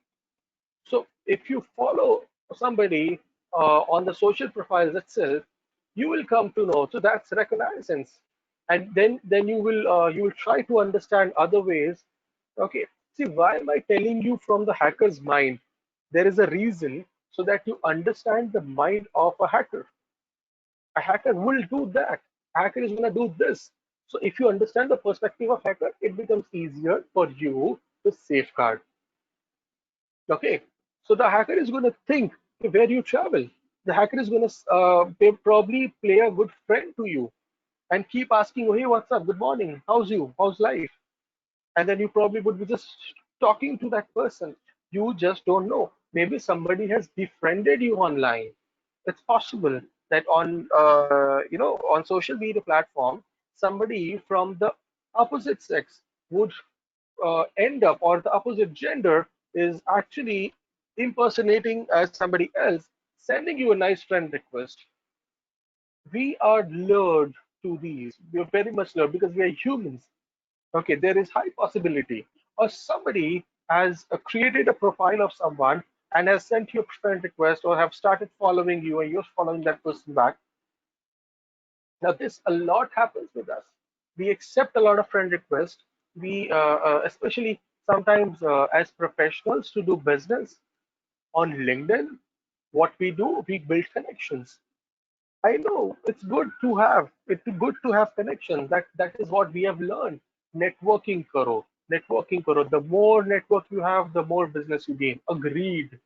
So if you follow somebody on the social profiles itself, you will come to know. So that's reconnaissance, and then you will try to understand other ways. Okay, see, why am I telling you from the hacker's mind? There is a reason so that you understand the mind of a hacker. A hacker will do that. A hacker is going to do this. So if you understand the perspective of hacker, it becomes easier for you to safeguard. Okay. So the hacker is going to think where you travel. The hacker is going to probably play a good friend to you and keep asking, hey, what's up? Good morning. How's you? How's life? And then you probably would be just talking to that person. You just don't know. Maybe somebody has befriended you online. It's possible that on on social media platform, somebody from the opposite sex would end up, or the opposite gender is actually impersonating as somebody else, sending you a nice friend request. We are lured to these. We are very much lured because we are humans. Okay, there is high possibility, or somebody has created a profile of someone and has sent you a friend request, or have started following you and you're following that person back. Now, this a lot happens with us. We accept a lot of friend requests. We, especially sometimes as professionals to do business on LinkedIn, what we do, we build connections. I know it's good to have connections. That is what we have learned. Networking karo. Networking karo. The more network you have, the more business you gain. Agreed.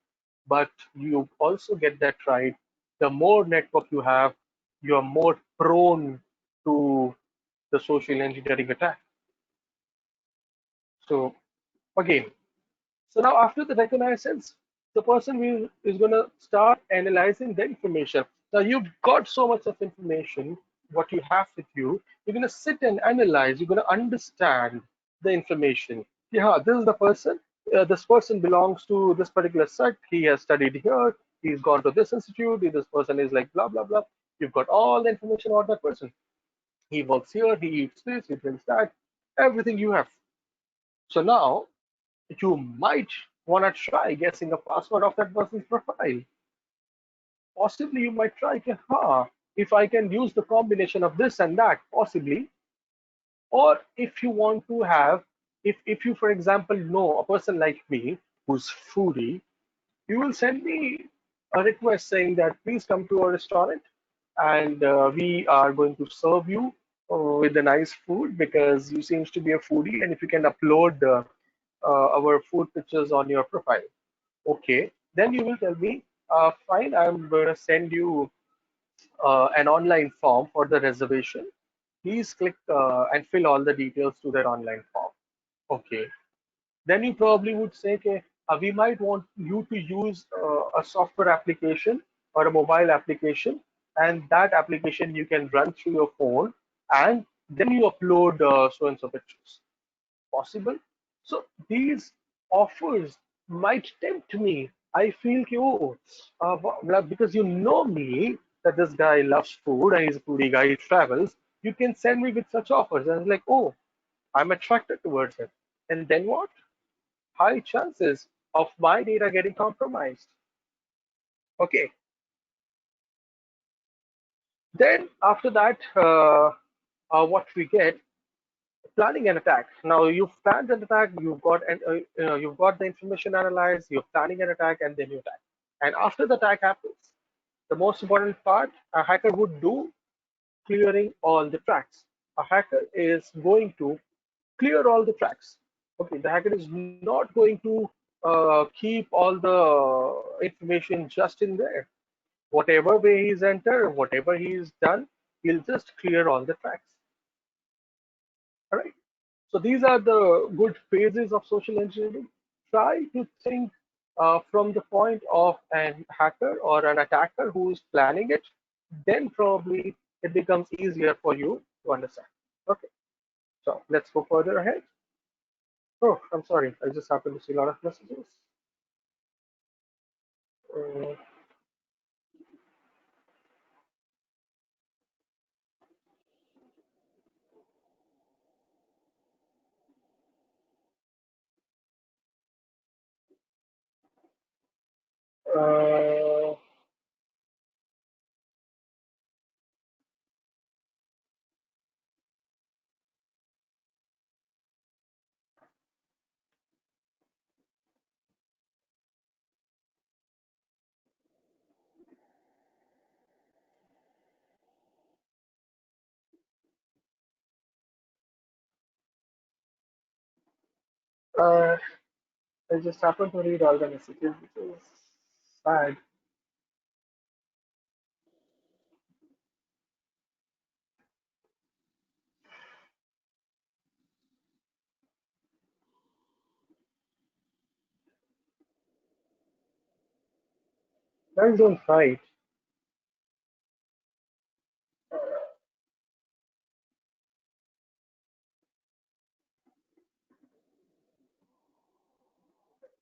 But you also get that right. The more network you have, you are more prone to the social engineering attack. So again, so now after the reconnaissance, the person is going to start analyzing the information. Now you've got so much of information, what you have with you, you're going to sit and analyze, you're going to understand the information. Yeah, this is the person, this person belongs to this particular sect, he has studied here, he's gone to this institute, this person is like blah, blah, blah. You've got all the information about that person. He works here, he eats this, he drinks that, everything you have. So now you might want to try guessing a password of that person's profile. Possibly you might try, if I can use the combination of this and that, possibly. Or if you want to have, if you, for example, know a person like me who's foodie, you will send me a request saying that please come to our restaurant and we are going to serve you with the nice food because you seems to be a foodie, and if you can upload our food pictures on your profile. Okay, then you will tell me, fine, I'm going to send you an online form for the reservation. Please click and fill all the details to that online form. Okay, then you probably would say, okay, we might want you to use a software application or a mobile application, and that application you can run through your phone, and then you upload so and so pictures. Possible. So these offers might tempt me. I feel, oh, because you know me that this guy loves food and he's a foodie guy, he travels. You can send me with such offers, and it's like, oh, I'm attracted towards it. And then what? High chances of my data getting compromised. Okay. Then after that, what we get, planning an attack. Now you've planned an attack, you've got the information analyzed, you're planning an attack, and then you attack. And after the attack happens, the most important part a hacker would do, clearing all the tracks. A hacker is going to clear all the tracks. Okay, the hacker is not going to keep all the information just in there. Whatever way he's entered, whatever he's done, he'll just clear all the tracks. All right. So these are the good phases of social engineering. Try to think from the point of an hacker or an attacker who is planning it. Then probably it becomes easier for you to understand. Okay, so let's go further ahead. Oh, I'm sorry. I just happened to see a lot of messages. Uh, uh, Uh, I just happened to read all the messages, which is sad. Guys don't fight.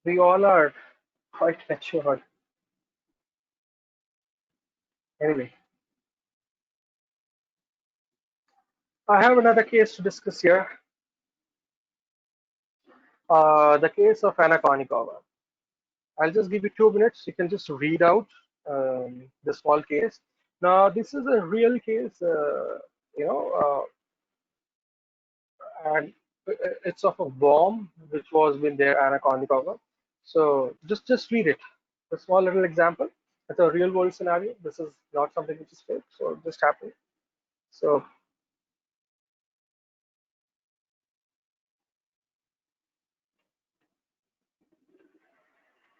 We all are quite mature. Anyway, I have another case to discuss here. The case of Anna Konikova. I'll just give you 2 minutes. You can just read out the small case. Now, this is a real case, you know, and it's of a worm which was been there Anna Konikova. So just read it. A small little example. It's a real world scenario. This is not something which is fake. So it just happened. So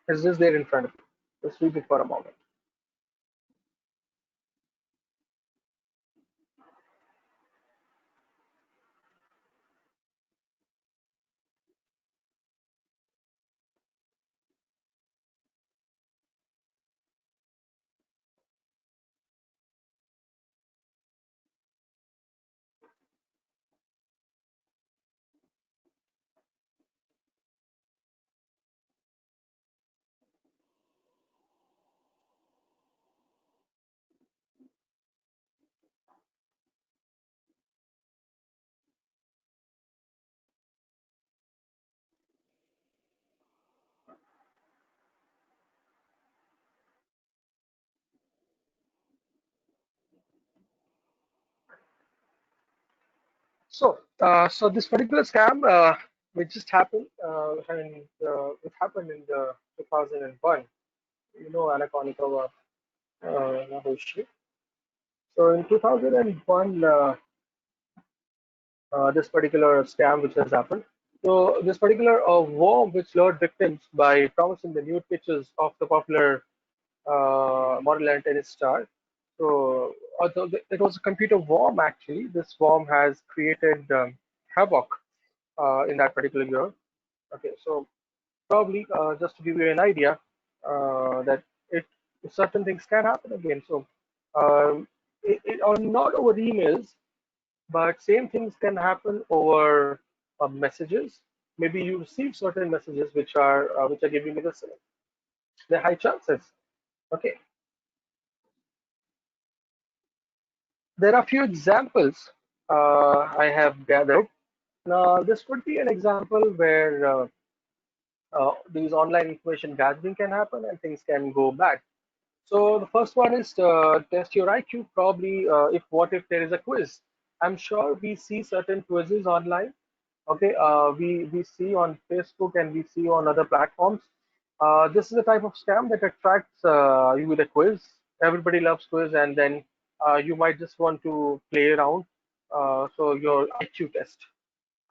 it's just there in front of you. Just read it for a moment. So this particular scam, which just happened, and it happened in the 2001. You know, Anna Konikova, who she. So in 2001, this particular scam which has happened. So this particular worm which lured victims by promising the nude pictures of the popular model and tennis star. So although it was a computer worm actually, this worm has created havoc in that particular year. Okay, so probably just to give you an idea that it certain things can happen again. So not over emails, but same things can happen over messages. Maybe you receive certain messages which are giving you the high chances. Okay, there are few examples I have gathered. Now, this could be an example where these online information gathering can happen and things can go bad. So the first one is test your IQ. Probably, if what if there is a quiz? I'm sure we see certain quizzes online. Okay, we see on Facebook and we see on other platforms. This is a type of scam that attracts you with a quiz. Everybody loves quiz, and then you might just want to play around. So your IQ test.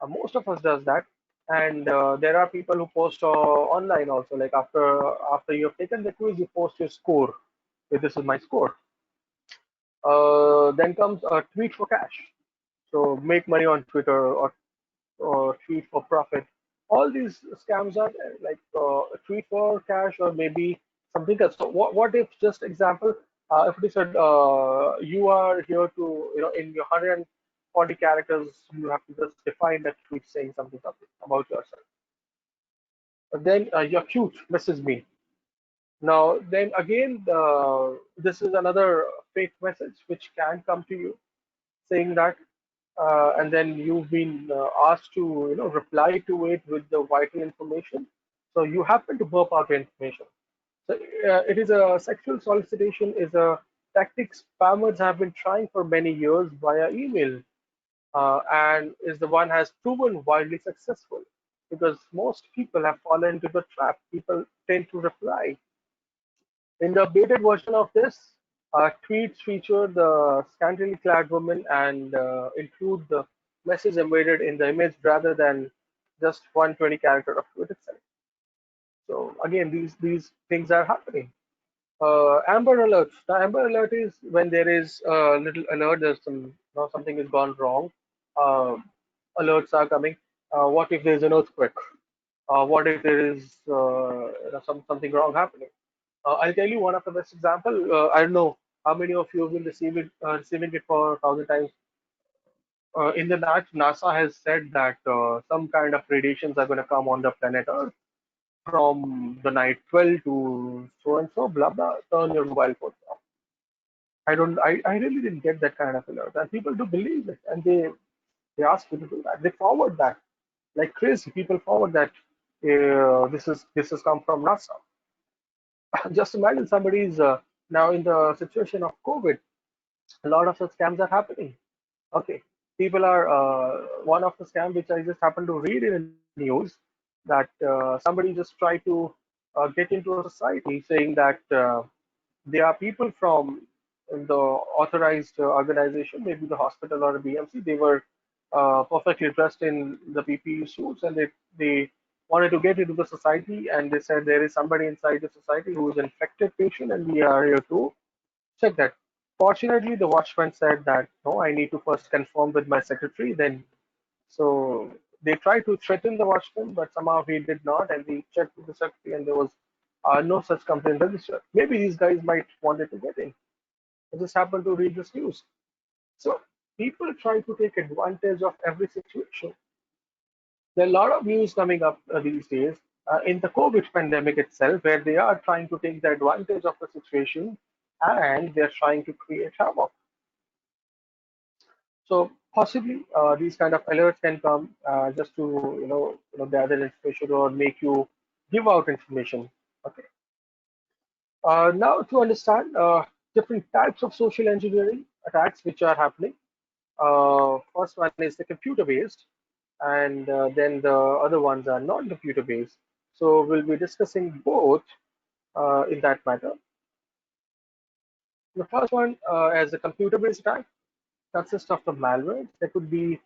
Most of us does that, and there are people who post online also. Like after you've taken the quiz, you post your score. Okay, this is my score. Then comes a tweet for cash. So make money on Twitter or tweet for profit. All these scams are there, like a tweet for cash or maybe something else. So what if just example, if we said you are here to, in your 140 characters, you have to just define that tweet saying something about yourself. But then you're cute, message me. Now, then again, this is another fake message which can come to you saying that, and then you've been asked to, reply to it with the vital information. So you happen to burp out the information. So it is a sexual solicitation is a tactic spammers have been trying for many years via email, and is the one has proven wildly successful because most people have fallen into the trap. People tend to reply in the updated version of this, tweets feature the scantily clad woman and include the message embedded in the image rather than just 120 character of code itself. So again, these things are happening. Amber Alert. The Amber Alert is when there is a little alert, there's something has gone wrong. Uh, Alerts are coming. What if there's an earthquake? What if there is something wrong happening? I'll tell you one of the best example. I don't know how many of you have been receiving it for 1,000 times. In the night, NASA has said that some kind of radiations are going to come on the planet Earth from the night 12 to so and so, blah blah. Turn your mobile phone off. I really didn't get that kind of alert, and people do believe it, and they ask you to do that. They forward that like crazy. People forward that this has come from NASA. Just imagine somebody's now in the situation of COVID. A lot of such scams are happening. Okay, people are one of the scam which I just happened to read in the news that somebody just tried to get into a society saying that they are people from the authorized organization, maybe the hospital or a BMC. They were perfectly dressed in the PPE suits, and they wanted to get into the society, and they said there is somebody inside the society who is an infected patient, and we are here to check that. Fortunately, the watchman said that no, I need to first confirm with my secretary. Then, so they tried to threaten the watchman, but somehow he did not, and we checked with the secretary, and there was no such complaint registered. Maybe these guys might wanted to get in. I just happened to read this news. So people try to take advantage of every situation. There are a lot of news coming up these days in the COVID pandemic itself, where they are trying to take the advantage of the situation and they're trying to create havoc. So possibly these kind of alerts can come just to gather information or make you give out information. Okay. Now to understand different types of social engineering attacks which are happening. First one is the computer based, and then the other ones are non computer based. So we'll be discussing both in that matter. The first one, as a computer based attack, consists of the malware. There could be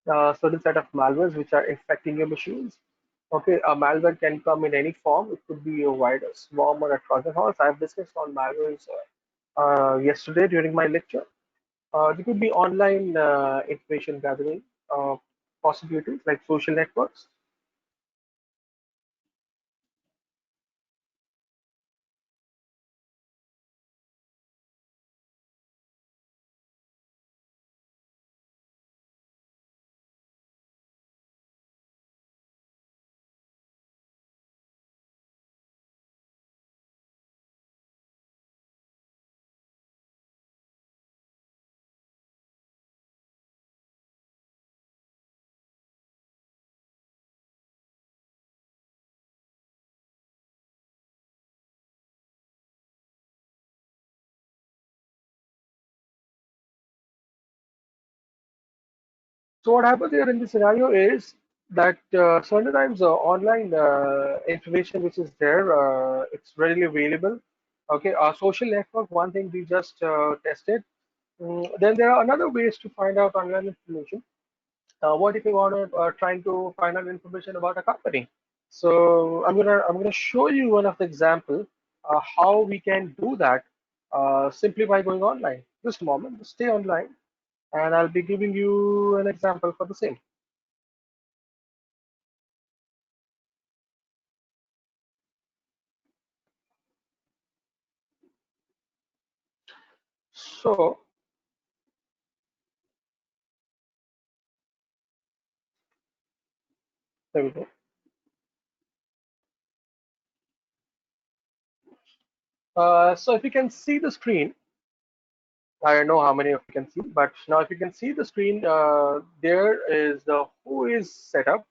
certain set of malwares which are infecting your machines. Okay, a malware can come in any form. It could be a virus, worm, or a Trojan horse. I've discussed on malwares yesterday during my lecture. There could be online information gathering uh, possibilities like social networks. So what happens here in this scenario is that sometimes online information which is there, it's readily available. Okay, our social network, one thing we just tested. Then there are another ways to find out online information. What if you want to trying to find out information about a company? So I'm gonna show you one of the example how we can do that simply by going online. Just a moment, just stay online, and I'll be giving you an example for the same. So there we go. So if you can see the screen, I don't know how many of you can see, but now if you can see the screen, there is the who is setup.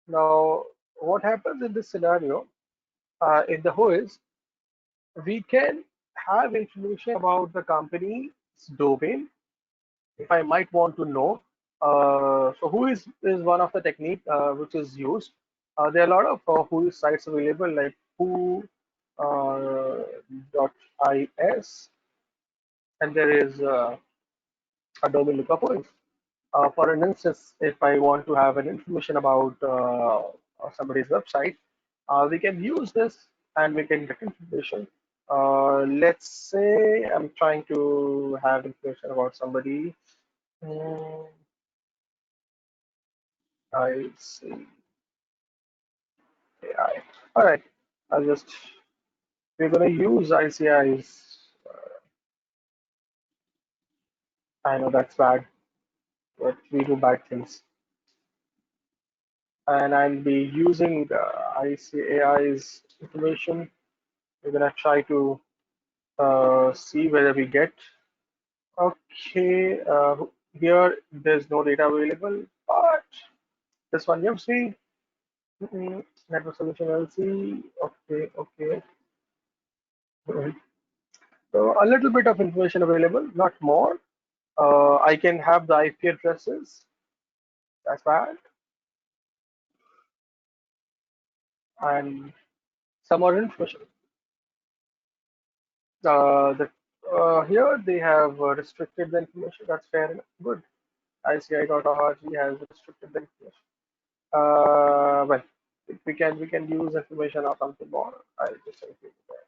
Now, what happens in this scenario in the who is, we can have information about the company's domain if I might want to know. So who is one of the technique which is used. There are a lot of who is sites available like who uh, .is, and there is a domain lookup. For an instance, if I want to have an information about somebody's website, we can use this and we can get information. Let's say I'm trying to have information about somebody. Hmm, I see AI. All right, I'll just we're gonna use ICI's. I know that's bad, but we do bad things, and I'll be using ICAI's information. We're gonna try to see whether we get. Okay, here there's no data available, but this one gives me network solution LC. Okay, okay. Mhm. So a little bit of information available, not more. I can have the IP addresses. That's bad, and some more information. The Here they have restricted the information. That's fair enough. Good. ICI.org has restricted the information. Well, we can use information or something more. I'll just include that.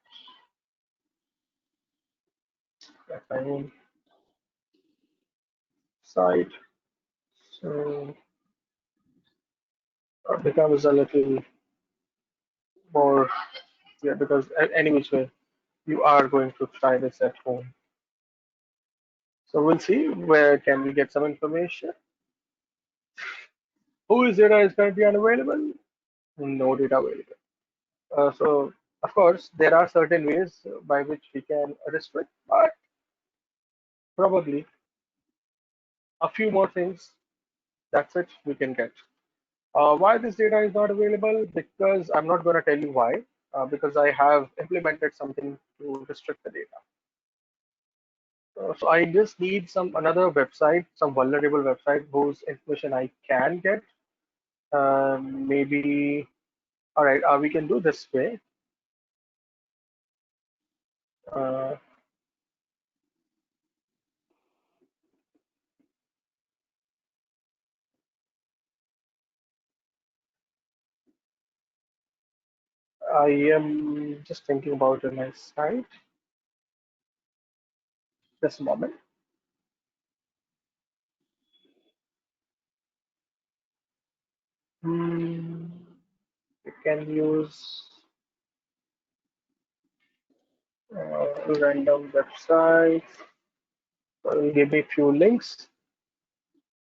That's my own site. So it becomes a little more clear because any which way you are going to try this at home. So we'll see where can we get some information. Whose data is currently unavailable? No data available. So of course there are certain ways by which we can restrict, but probably a few more things. That's it. We can get. Why this data is not available? Because I'm not going to tell you why. Because I have implemented something to restrict the data. So I just need some another website, some vulnerable website whose information I can get. Maybe, all right, we can do this way. Uh, I am just thinking about a nice site. Just a moment. Hmm, you can use random websites. Give me a few links.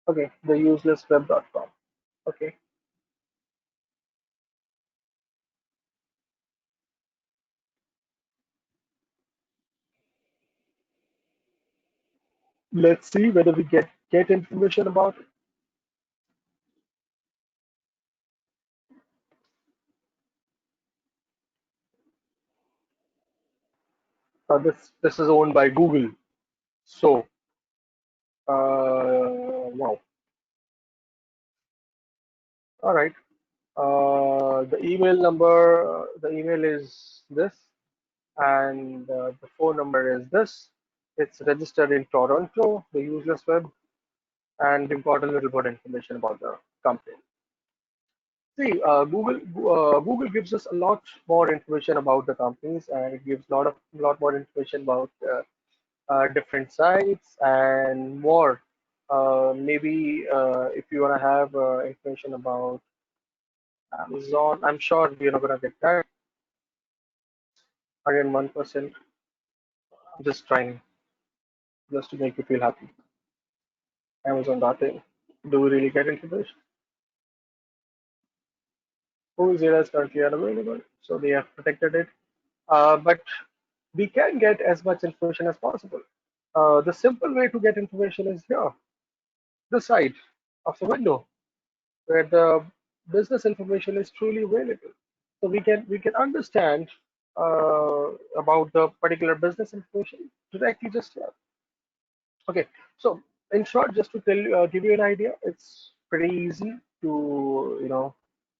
Okay, the uselessweb.com. Okay, let's see whether we get information about it. This is owned by Google. So, wow. All right. The email is this, and the phone number is this. It's registered in Toronto, the useless web, and we've got a little bit information about the company. See, Google gives us a lot more information about the companies, and it gives lot more information about different sites and more. Maybe if you want to have information about Amazon, I'm sure we're not gonna get that. Again, 1%. Just trying, just to make you feel happy. Amazon.in. Do we really get information? Whose data is currently unavailable? So they have protected it. But we can get as much information as possible. The simple way to get information is here, the side of the window, where the business information is truly available. So we can understand about the particular business information directly just here. Okay, so in short, just to give you an idea, it's pretty easy to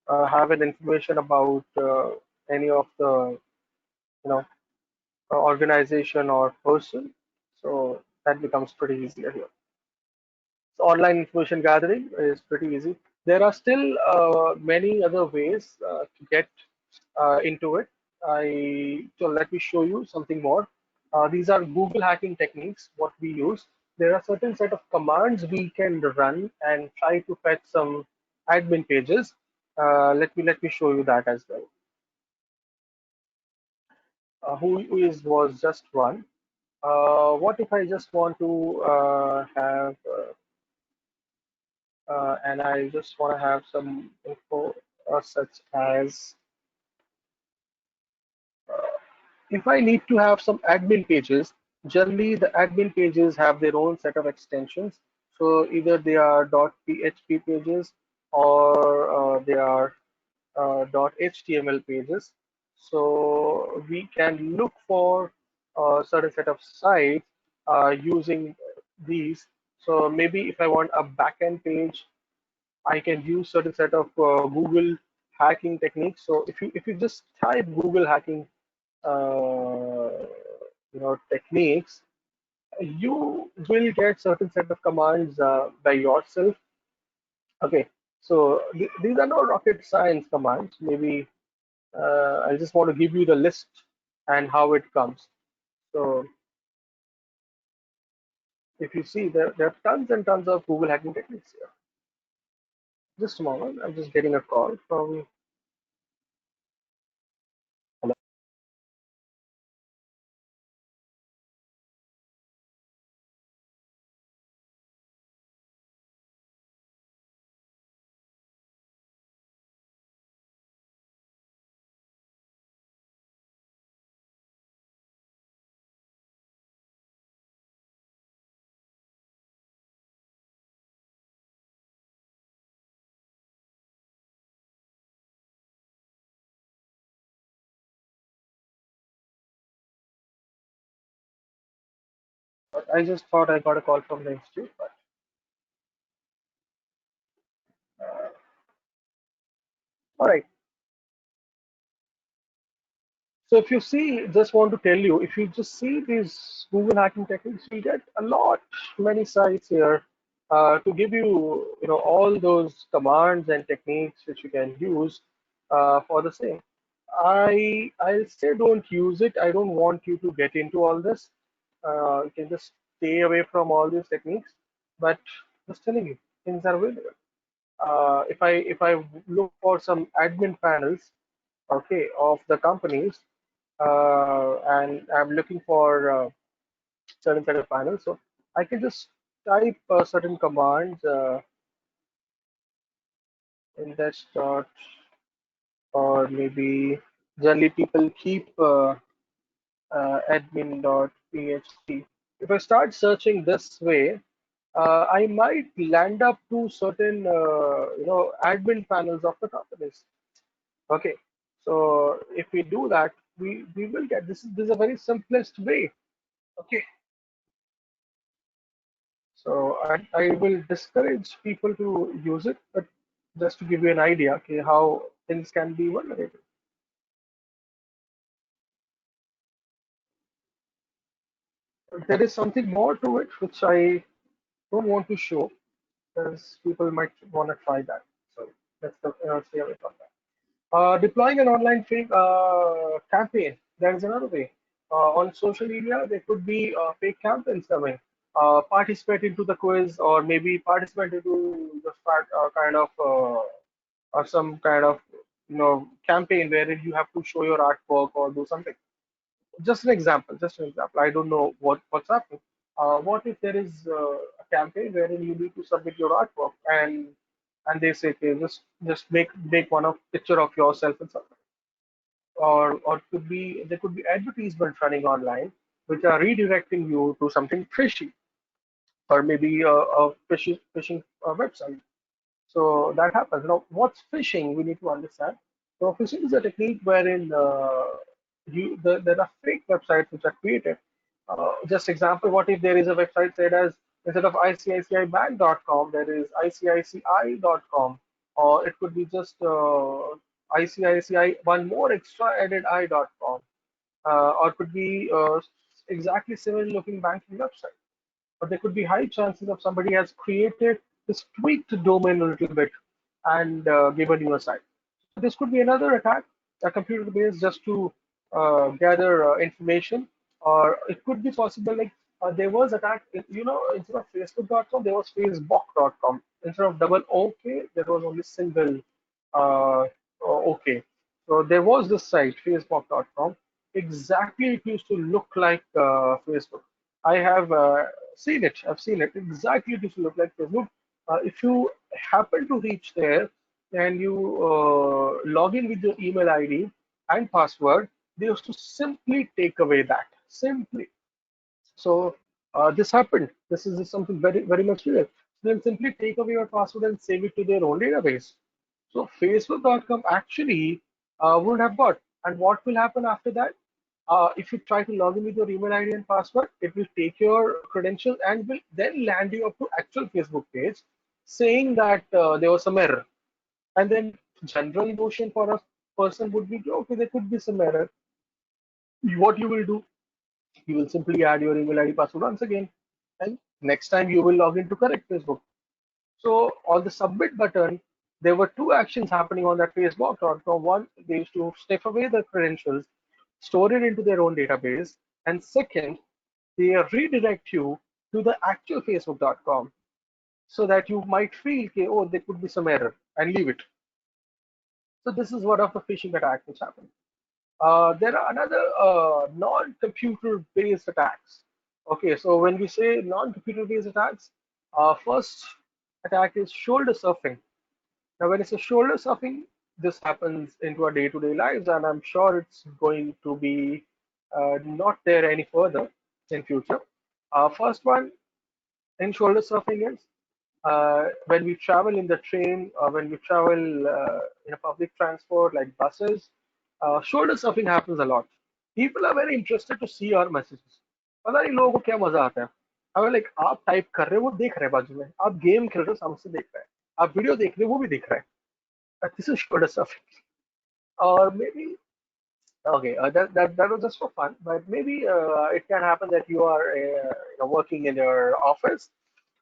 have an information about any of the you know organization or person. So that becomes pretty easier here. So online information gathering is pretty easy. There are still many other ways to get into it. So let me show you something more. These are Google hacking techniques. What we use, there are certain set of commands we can run and try to fetch some admin pages. Let me show you that as well. Who is was just one. What if I just want to have and I just want to have some info such as if I need to have some admin pages, generally the admin pages have their own set of extensions. So either they are .php pages or they are .html pages. So we can look for a certain set of sites using these. So maybe if I want a backend page, I can use certain set of Google hacking techniques. So if you just type Google hacking, techniques, you will get certain set of commands by yourself. Okay, so these are not rocket science commands. Maybe I just want to give you the list and how it comes. So if you see, there are tons and tons of Google hacking techniques here. Just a moment, I'm just getting a call from. I just thought I got a call from the institute, but all right. So if you see, just want to tell you, if you just see these Google hacking techniques, you get a lot, many sites here to give you, all those commands and techniques which you can use for the same. I'll say don't use it. I don't want you to get into all this. You can just stay away from all these techniques. But just telling you, things are available. If I look for some admin panels, okay, of the companies, and I'm looking for certain set of panels. So I can just type certain commands in that start, or maybe generally people keep admin.php. If I start searching this way, I might land up to certain admin panels of the companies. Okay, so if we do that, we will get this is a very simplest way. Okay, so I will discourage people to use it, but just to give you an idea, okay, how things can be vulnerable. There is something more to it which I don't want to show because people might want to try that. So let's stay away from that. Deploying an online fake campaign. There is another way. On social media, there could be fake campaigns coming. Participate into the quiz, or maybe participate into the kind of or some kind of campaign wherein you have to show your artwork or do something. Just an example. Just an example. I don't know what's happening. What if there is a campaign wherein you need to submit your artwork and they say, okay, just make one of picture of yourself and something, or could be there could be advertisements running online which are redirecting you to something fishy, or maybe a phishing website. So that happens. Now, what's phishing? We need to understand. So phishing is a technique wherein there are fake websites which are created. Just example, what if there is a website said as instead of ICICIbank.com, there is ICICI.com, or it could be just ICICI one more extra added I.com, or could be exactly similar looking banking website. or there could be high chances of somebody has created this tweaked domain a little bit and given you a site. So this could be another attack, a computer based just to gather information, or it could be possible like there was attack, instead of Facebook.com, there was Facebook.com. Instead of double OK, there was only single OK. So there was this site, Facebook.com. Exactly, it used to look like Facebook. I have seen it. I've seen it. Exactly, it used to look like Facebook. If you happen to reach there and you log in with your email ID and password, they used to simply take away that. Simply. So this happened. This is something very, very much real. They'll simply take away your password and save it to their own database. So Facebook.com actually would have got. And what will happen after that? If you try to log in with your email ID and password, it will take your credentials and will then land you up to actual Facebook page saying that there was some error. And then general notion for a person would be, okay, there could be some error. What you will do, you will simply add your email ID password once again. And next time you will log in to correct Facebook. So on the submit button, there were two actions happening on that Facebook.com. One, they used to sniff away the credentials, store it into their own database. And second, they redirect you to the actual Facebook.com so that you might feel, okay, oh, there could be some error and leave it. So this is one of the phishing attacks which happen. There are another non-computer based attacks. Okay, so when we say non-computer based attacks, first attack is shoulder surfing. Now, when it's a shoulder surfing, this happens into our day-to-day lives, and I'm sure it's going to be not there any further in future. First one in shoulder surfing is when we travel in the train, when we travel in a public transport like buses, shoulder surfing happens a lot. People are very interested to see our messages. पता नहीं लोगों को क्या मजा आता है. हमें like आप टाइप कर रहे हो वो देख रहे हैं बाजू में, आप गेम खेल रहे हो सामने से देख रहे हैं, आप वीडियो देख रहे हो वो भी देख रहे हैं. This is shoulder surfing. Or maybe okay, that was just for fun, but maybe it can happen that you are working in your office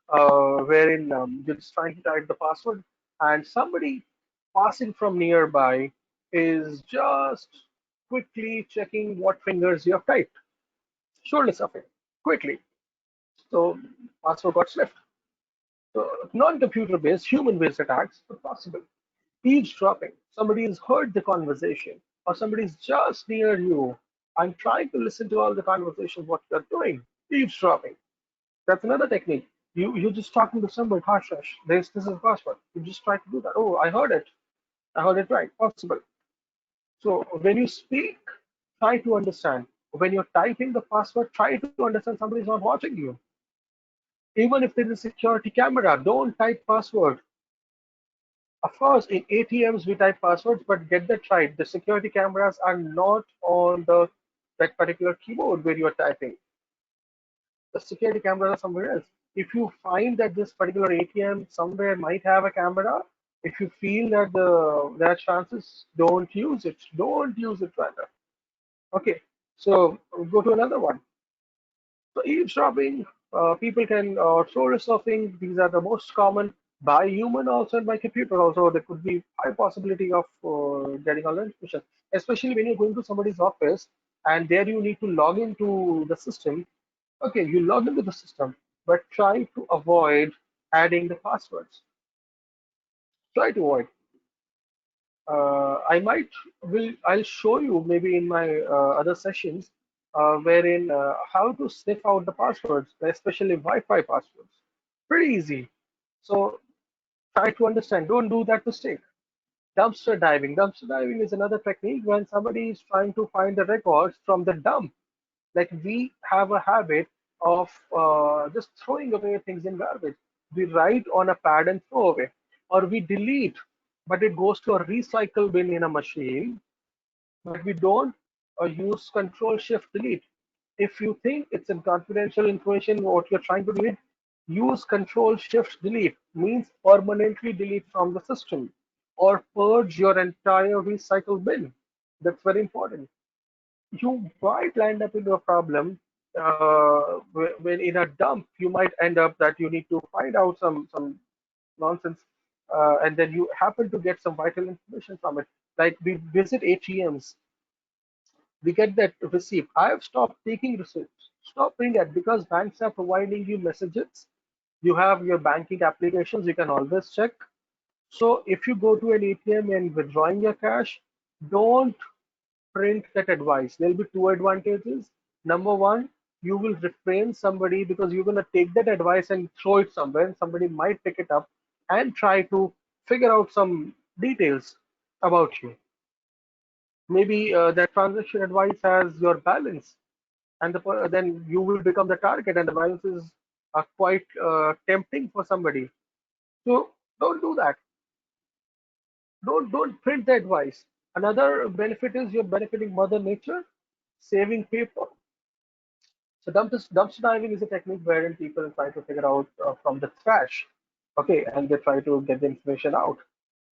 wherein you're just trying to type the password, and somebody passing from nearby is just quickly checking what fingers you have typed. Shoulder surfing, quickly. So password got slipped. So non-computer based, human-based attacks are possible. Eavesdropping. Somebody has heard the conversation, or somebody is just near you and trying to listen to all the conversations what you're doing. Eavesdropping. That's another technique. You're just talking to somebody, hush hush. This is a password. You just try to do that. Oh, I heard it. I heard it right. Possible. So when you speak, try to understand. When you're typing the password, try to understand somebody's not watching you. Even if there is a security camera, don't type password. Of course, in ATMs we type passwords, but get that right. The security cameras are not on the that particular keyboard where you are typing. The security cameras are somewhere else. If you find that this particular ATM somewhere might have a camera, if you feel that there are chances, don't use it. Don't use it rather. Okay, so we'll go to another one. So eavesdropping, people can shoulder surfing. These are the most common by human also and by computer also. There could be high possibility of getting all the information, especially when you're going to somebody's office and there you need to log into the system. Okay, you log into the system, but try to avoid adding the passwords. Try to avoid. I might will I'll show you maybe in my other sessions wherein how to sniff out the passwords, especially Wi-Fi passwords. Pretty easy. So try to understand. Don't do that mistake. Dumpster diving. Dumpster diving is another technique when somebody is trying to find the records from the dump. Like we have a habit of just throwing away things in garbage. We write on a pad and throw away, or we delete, but it goes to a recycle bin in a machine. But we don't use Control Shift Delete. If you think it's in confidential information what you're trying to delete, use Control Shift Delete. Means permanently delete from the system, or purge your entire recycle bin. That's very important. You might land up into a problem when in a dump, you might end up that you need to find out some nonsense, and then you happen to get some vital information from it. Like we visit ATMs, we get that receipt. I have stopped taking receipts. Stop doing that because banks are providing you messages. You have your banking applications, you can always check. So if you go to an ATM and withdrawing your cash, don't print that advice. There'll be two advantages. Number one, you will refrain somebody because you're going to take that advice and throw it somewhere, and somebody might pick it up and try to figure out some details about you. Maybe that transaction advice has your balance, and then you will become the target, and the balances are quite tempting for somebody. So don't do that. Don't print the advice. Another benefit is you're benefiting Mother Nature, saving paper. So dumpster diving is a technique wherein people try to figure out from the trash, okay, and they try to get the information out.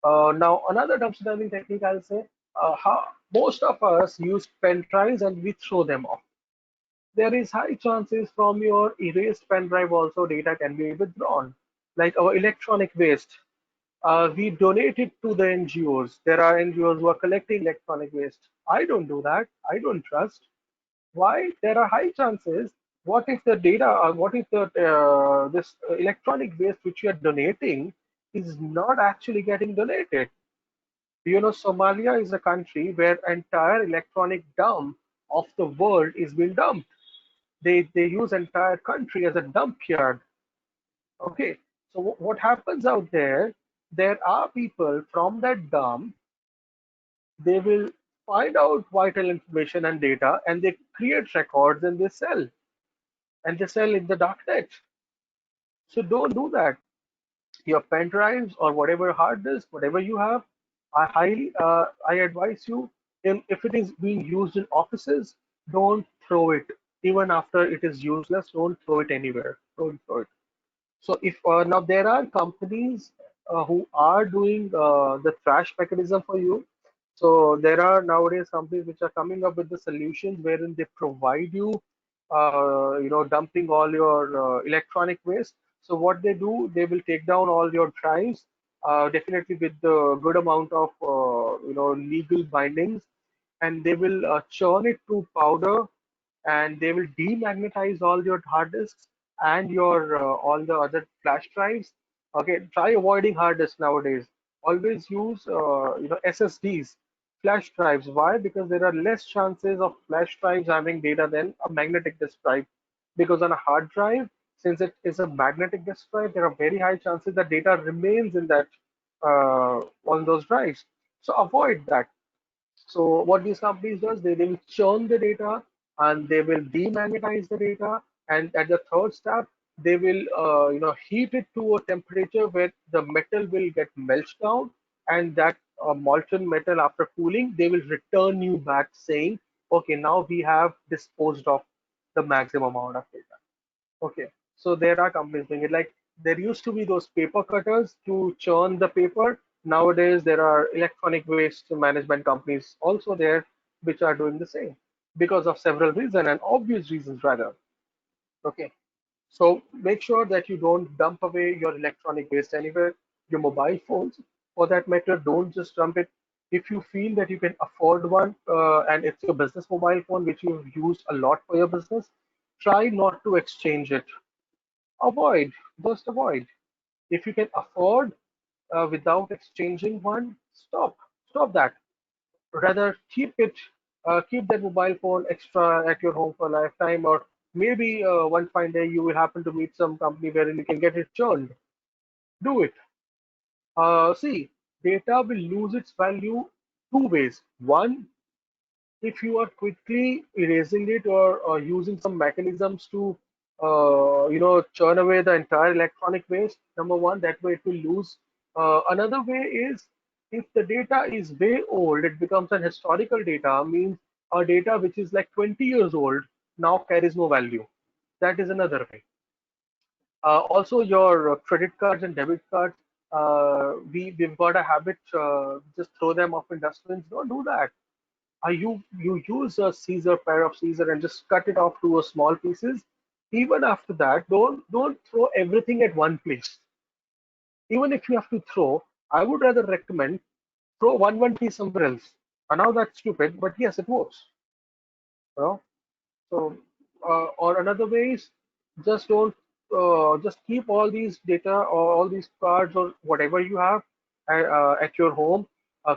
Now another dumpster diving technique I'll say, how most of us use pen drives and we throw them off. There is high chances from your erased pen drive also data can be withdrawn, like our electronic waste. We donate it to the NGOs. There are NGOs who are collecting electronic waste. I don't do that. I don't trust. Why? There are high chances. What if the data, what if the this electronic waste which you are donating is not actually getting donated? You know, Somalia is a country where entire electronic dump of the world is being dumped. They use entire country as a dump yard. Okay, so what happens out there? There are people from that dump. They will find out vital information and data, and they create records and they sell in the darknet. So don't do that. Your pen drives or whatever hard disk, whatever you have, I advise you, if it is being used in offices, don't throw it. Even after it is useless, don't throw it anywhere. Don't throw it. So if now there are companies who are doing the trash mechanism for you. So there are nowadays companies which are coming up with the solutions wherein they provide you, dumping all your electronic waste. So what they do, they will take down all your drives, definitely with the good amount of legal bindings, and they will churn it to powder, and they will demagnetize all your hard disks and your all the other flash drives. Okay, try avoiding hard disks nowadays. Always use SSDs, flash drives. Why? Because there are less chances of flash drives having data than a magnetic disk drive. Because on a hard drive, since it is a magnetic disk drive, there are very high chances that data remains in that on those drives. So avoid that. So what these companies does, they will churn the data and they will demagnetize the data. And at the third step, they will heat it to a temperature where the metal will get melted down, and that molten metal after cooling, they will return you back saying, okay, now we have disposed of the maximum amount of data. Okay, so there are companies doing it. Like there used to be those paper cutters to churn the paper. Nowadays, there are electronic waste management companies also there which are doing the same because of several reasons and obvious reasons rather. Okay, so make sure that you don't dump away your electronic waste anywhere. Your mobile phones, for that matter, don't just dump it. If you feel that you can afford one and it's your business mobile phone which you've used a lot for your business, try not to exchange it. Avoid, just avoid. If you can afford without exchanging one, stop that. Rather keep it, keep that mobile phone extra at your home for a lifetime, or maybe one fine day you will happen to meet some company wherein you can get it churned. Do it. See, data will lose its value two ways. One, if you are quickly erasing it or using some mechanisms to churn away the entire electronic waste, number one, that way it will lose. Another way is if the data is way old, it becomes an historical data, means a data which is like 20 years old now carries no value. That is another way. Also your credit cards and debit cards, we've got a habit, just throw them off in dustbins. Don't do that. You use a Caesar pair of Caesar and just cut it off to a small pieces. Even after that, don't throw everything at one place. Even if you have to throw, I would rather recommend throw one piece somewhere else. I know that's stupid, but yes, it works. You know? So, or another way is just don't just keep all these data or all these cards or whatever you have at your home.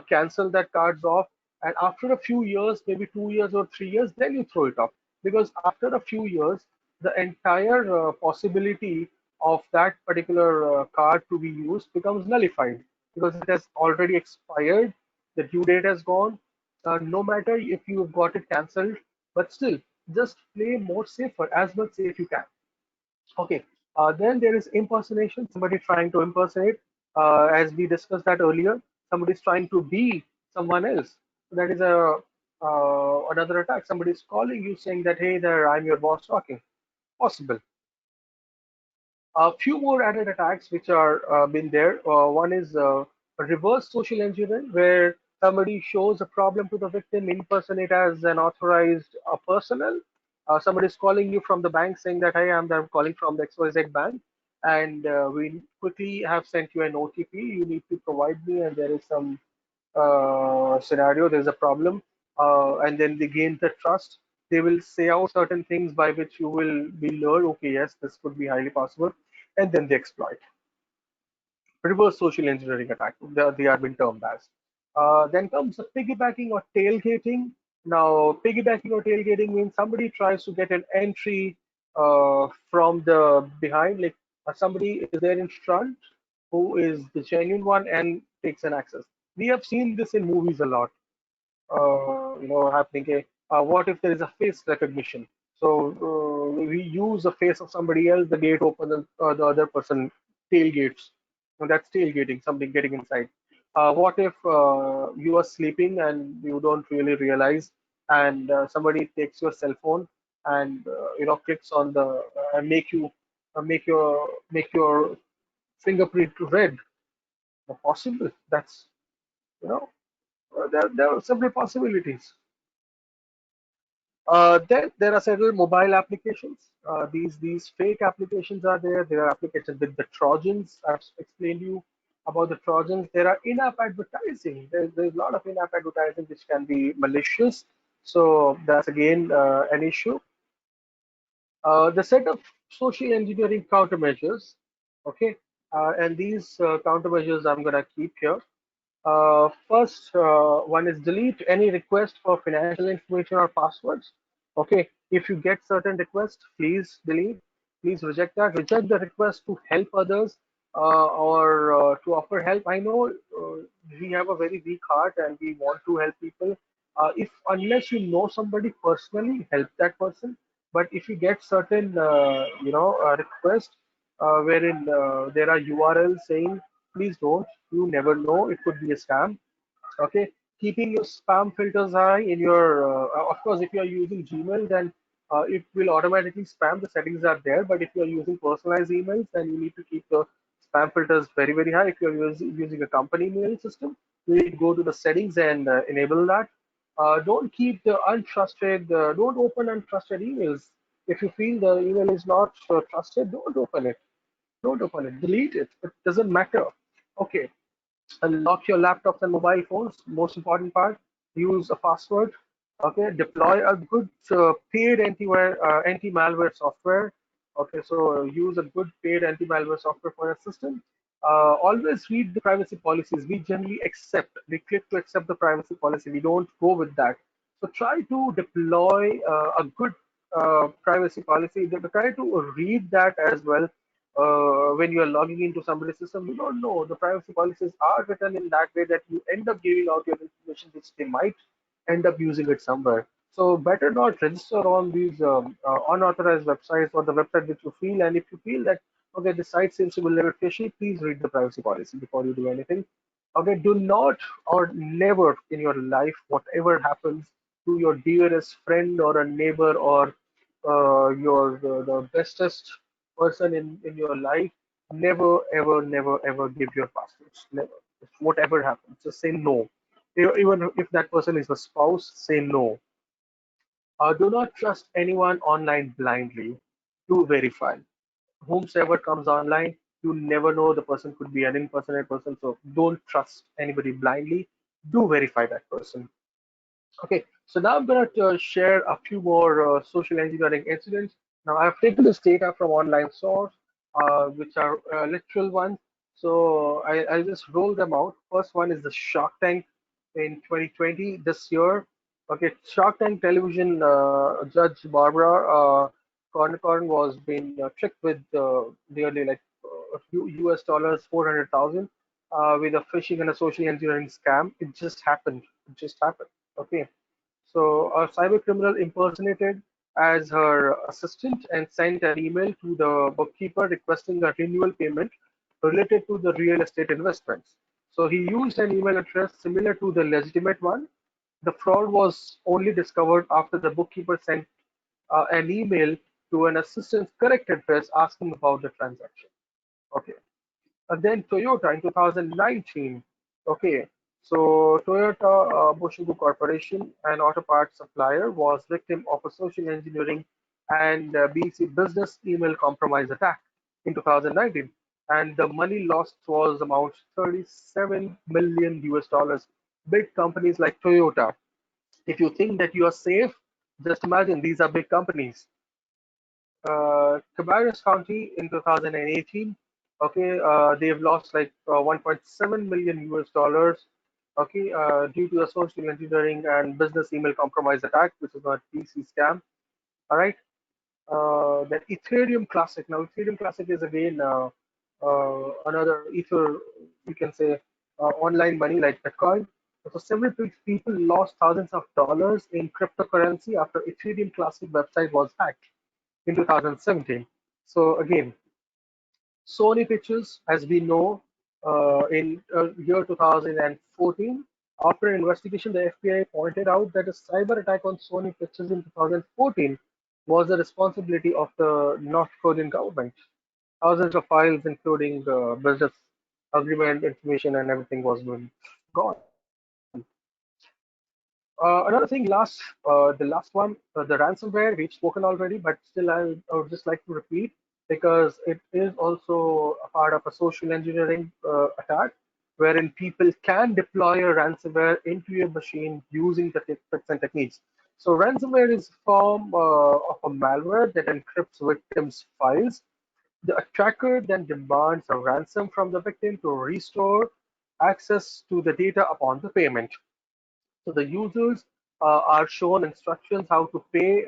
Cancel that cards off, and after a few years, maybe 2 years or 3 years, then you throw it off. Because after a few years, the entire possibility of that particular card to be used becomes nullified because it has already expired. The due date has gone. No matter if you've got it cancelled, but still just play more safer, as much safe you can. Okay. Then there is impersonation, somebody trying to impersonate. As we discussed that earlier, somebody is trying to be someone else. That is a another attack. Somebody is calling you saying that, hey there, I'm your boss talking. Possible. A few more added attacks which are been there. One is reverse social engineering, where somebody shows a problem to the victim, impersonate as an authorized personnel. Somebody is calling you from the bank saying that, hey, I'm calling from the XYZ bank, and we quickly have sent you an OTP. You need to provide me, and there is some scenario, there's a problem, and then they gain the trust. They will say out certain things by which you will be lured, okay, yes, this could be highly possible, and then they exploit. Reverse social engineering attack, they are been termed as. Then comes the piggybacking or tailgating. Now, piggybacking or tailgating means somebody tries to get an entry from the behind, like somebody is there in front who is the genuine one and takes an access. We have seen this in movies a lot, happening. What if there is a face recognition? So we use the face of somebody else, the gate opens, and the other person tailgates. And that's tailgating, something getting inside. What if you are sleeping and you don't really realize, and somebody takes your cell phone and clicks on the make you make your fingerprint red? Possible. That's you know there are several possibilities. Then there are several mobile applications. These fake applications are there. There are applications with the Trojans. I've explained you about the Trojans. There are in-app advertising. There's a lot of in-app advertising which can be malicious. So that's again an issue. The set of social engineering countermeasures. Okay, and these countermeasures I'm gonna keep here. First one is delete any request for financial information or passwords. Okay, if you get certain requests, please delete. Please reject that. Reject the request to help others or to offer help. I know we have a very weak heart and we want to help people. If unless you know somebody personally, help that person. But if you get certain, request wherein there are URLs saying, please don't. You never know. It could be a scam. Okay, keeping your spam filters high in your, of course, if you are using Gmail, then it will automatically spam. The settings are there, but if you are using personalized emails, then you need to keep the spam filters very high. If you are using a company email system, you need to go to the settings and enable that. Don't keep the untrusted, don't open untrusted emails. If you feel the email is not trusted, don't open it. Don't open it. Delete it. It doesn't matter. Okay, unlock your laptops and mobile phones. Most important part, use a password. Okay, deploy a good paid anti-malware software. Okay, so use a good paid anti-malware software for your system. Always read the privacy policies. We generally accept, we click to accept the privacy policy. We don't go with that. So try to deploy a good privacy policy. Try to read that as well when you are logging into somebody's system. You don't know, the privacy policies are written in that way that you end up giving out your information, which they might end up using it somewhere. So better not register on these unauthorized websites or the website which you feel. And if you feel that okay, the site seems to be a little fishy, please read the privacy policy before you do anything. Okay, do not or never in your life, whatever happens to your dearest friend or a neighbor or your the bestest person in your life, never ever give your passwords. Never. Whatever happens, just say no. Even if that person is a spouse, say no. Do not trust anyone online blindly. Do verify. Whomsoever comes online, you never know, the person could be an impersonate person. So don't trust anybody blindly. Do verify that person. Okay, so now I'm going to share a few more social engineering incidents. Now, I've taken this data from online source, which are literal ones. So I'll just roll them out. First one is the Shark Tank in 2020, this year. Okay, Shark Tank television judge Barbara Cornicorn was being tricked with nearly like US dollars 400,000 with a phishing and a social engineering scam. It just happened. It just happened. Okay. So a cyber criminal impersonated as her assistant and sent an email to the bookkeeper requesting a renewal payment related to the real estate investments. So he used an email address similar to the legitimate one. The fraud was only discovered after the bookkeeper sent an email to an assistant's correct address asking about the transaction. Okay. And then Toyota in 2019. Okay, so Toyota Bushibu Corporation, an auto parts supplier, was victim of a social engineering and BC business email compromise attack in 2019, and the money lost was about 37 million US dollars. Big companies like Toyota. If you think that you are safe, just imagine these are big companies. Cabarrus County in 2018. Okay, they've lost like 1.7 million US dollars. Okay, due to a social engineering and business email compromise attack, which is not PC scam. All right. Then Ethereum Classic. Now, Ethereum Classic is again another Ether, you can say, online money like Bitcoin. So several people lost thousands of dollars in cryptocurrency after Ethereum Classic website was hacked in 2017. So again, Sony Pictures, as we know, in year 2014, after an investigation, the FBI pointed out that a cyber attack on Sony Pictures in 2014 was the responsibility of the North Korean government. Thousands of files, including business agreement information and everything, was gone. Another thing, the last one, the ransomware, we've spoken already, but still I would just like to repeat because it is also a part of a social engineering attack wherein people can deploy a ransomware into your machine using the tips and techniques. So ransomware is a form of a malware that encrypts victims' files. The attacker then demands a ransom from the victim to restore access to the data upon the payment. So the users are shown instructions how to pay,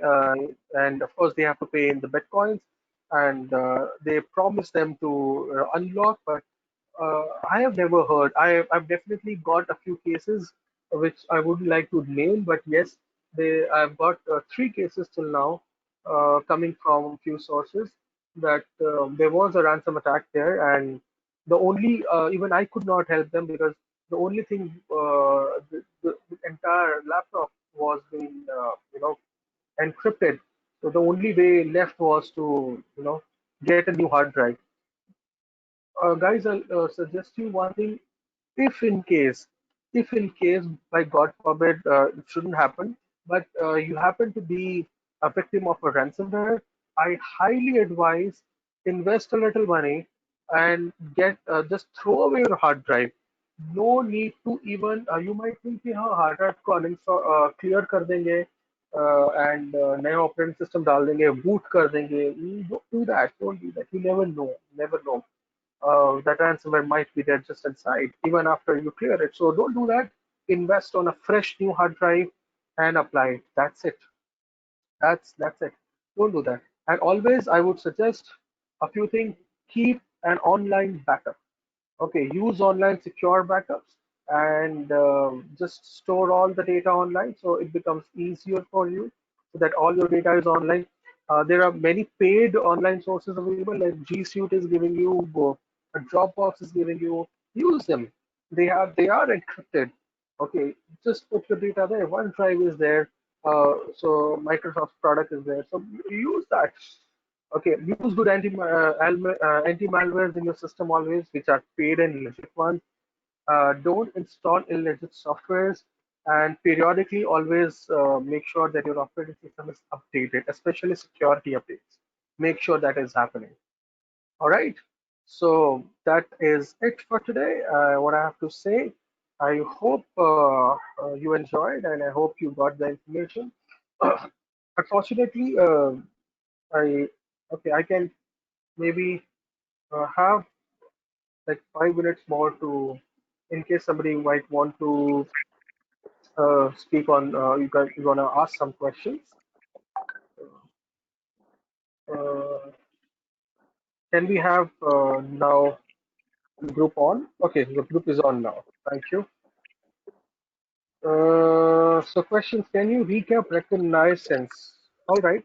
and of course they have to pay in the bitcoins, and they promise them to unlock. But I have never heard. I've definitely got a few cases which I wouldn't like to name, but yes, I've got three cases till now coming from few sources that there was a ransom attack there, and the only even I could not help them because the only thing the entire laptop was being encrypted. So the only way left was to get a new hard drive. Guys, I'll suggest you one thing. If in case, if in case, by God forbid, it shouldn't happen, but you happen to be a victim of a ransomware, I highly advise invest a little money and get just throw away your hard drive. No need to even you might think कि हाँ hard drive को uninstall clear कर देंगे and नया operating system डाल देंगे boot कर देंगे. Don't do that. Don't do that. You never know. Never know that ransomware might be there just inside, even after you clear it. So don't do that. Invest on a fresh new hard drive and apply it. That's it. That's it. Don't do that. And always, I would suggest a few things. Keep an online backup. Okay, use online secure backups and just store all the data online so it becomes easier for you so that all your data is online. There are many paid online sources available, like G Suite is giving you, Dropbox is giving you. Use them. They are encrypted. Okay, just put your data there. OneDrive is there. So Microsoft product is there. So use that. Okay, use good anti malwares in your system always, which are paid and legit ones. Don't install illegit softwares, and periodically always make sure that your operating system is updated, especially security updates. Make sure that is happening. All right. So that is it for today. What I have to say. I hope you enjoyed, and I hope you got the information. Unfortunately, I okay. I can maybe have like 5 minutes more to, in case somebody might want to speak on. You wanna ask some questions. Uh, can we have now group on? Okay, the group is on now. Thank you. So questions, can you recap reconnaissance? All right.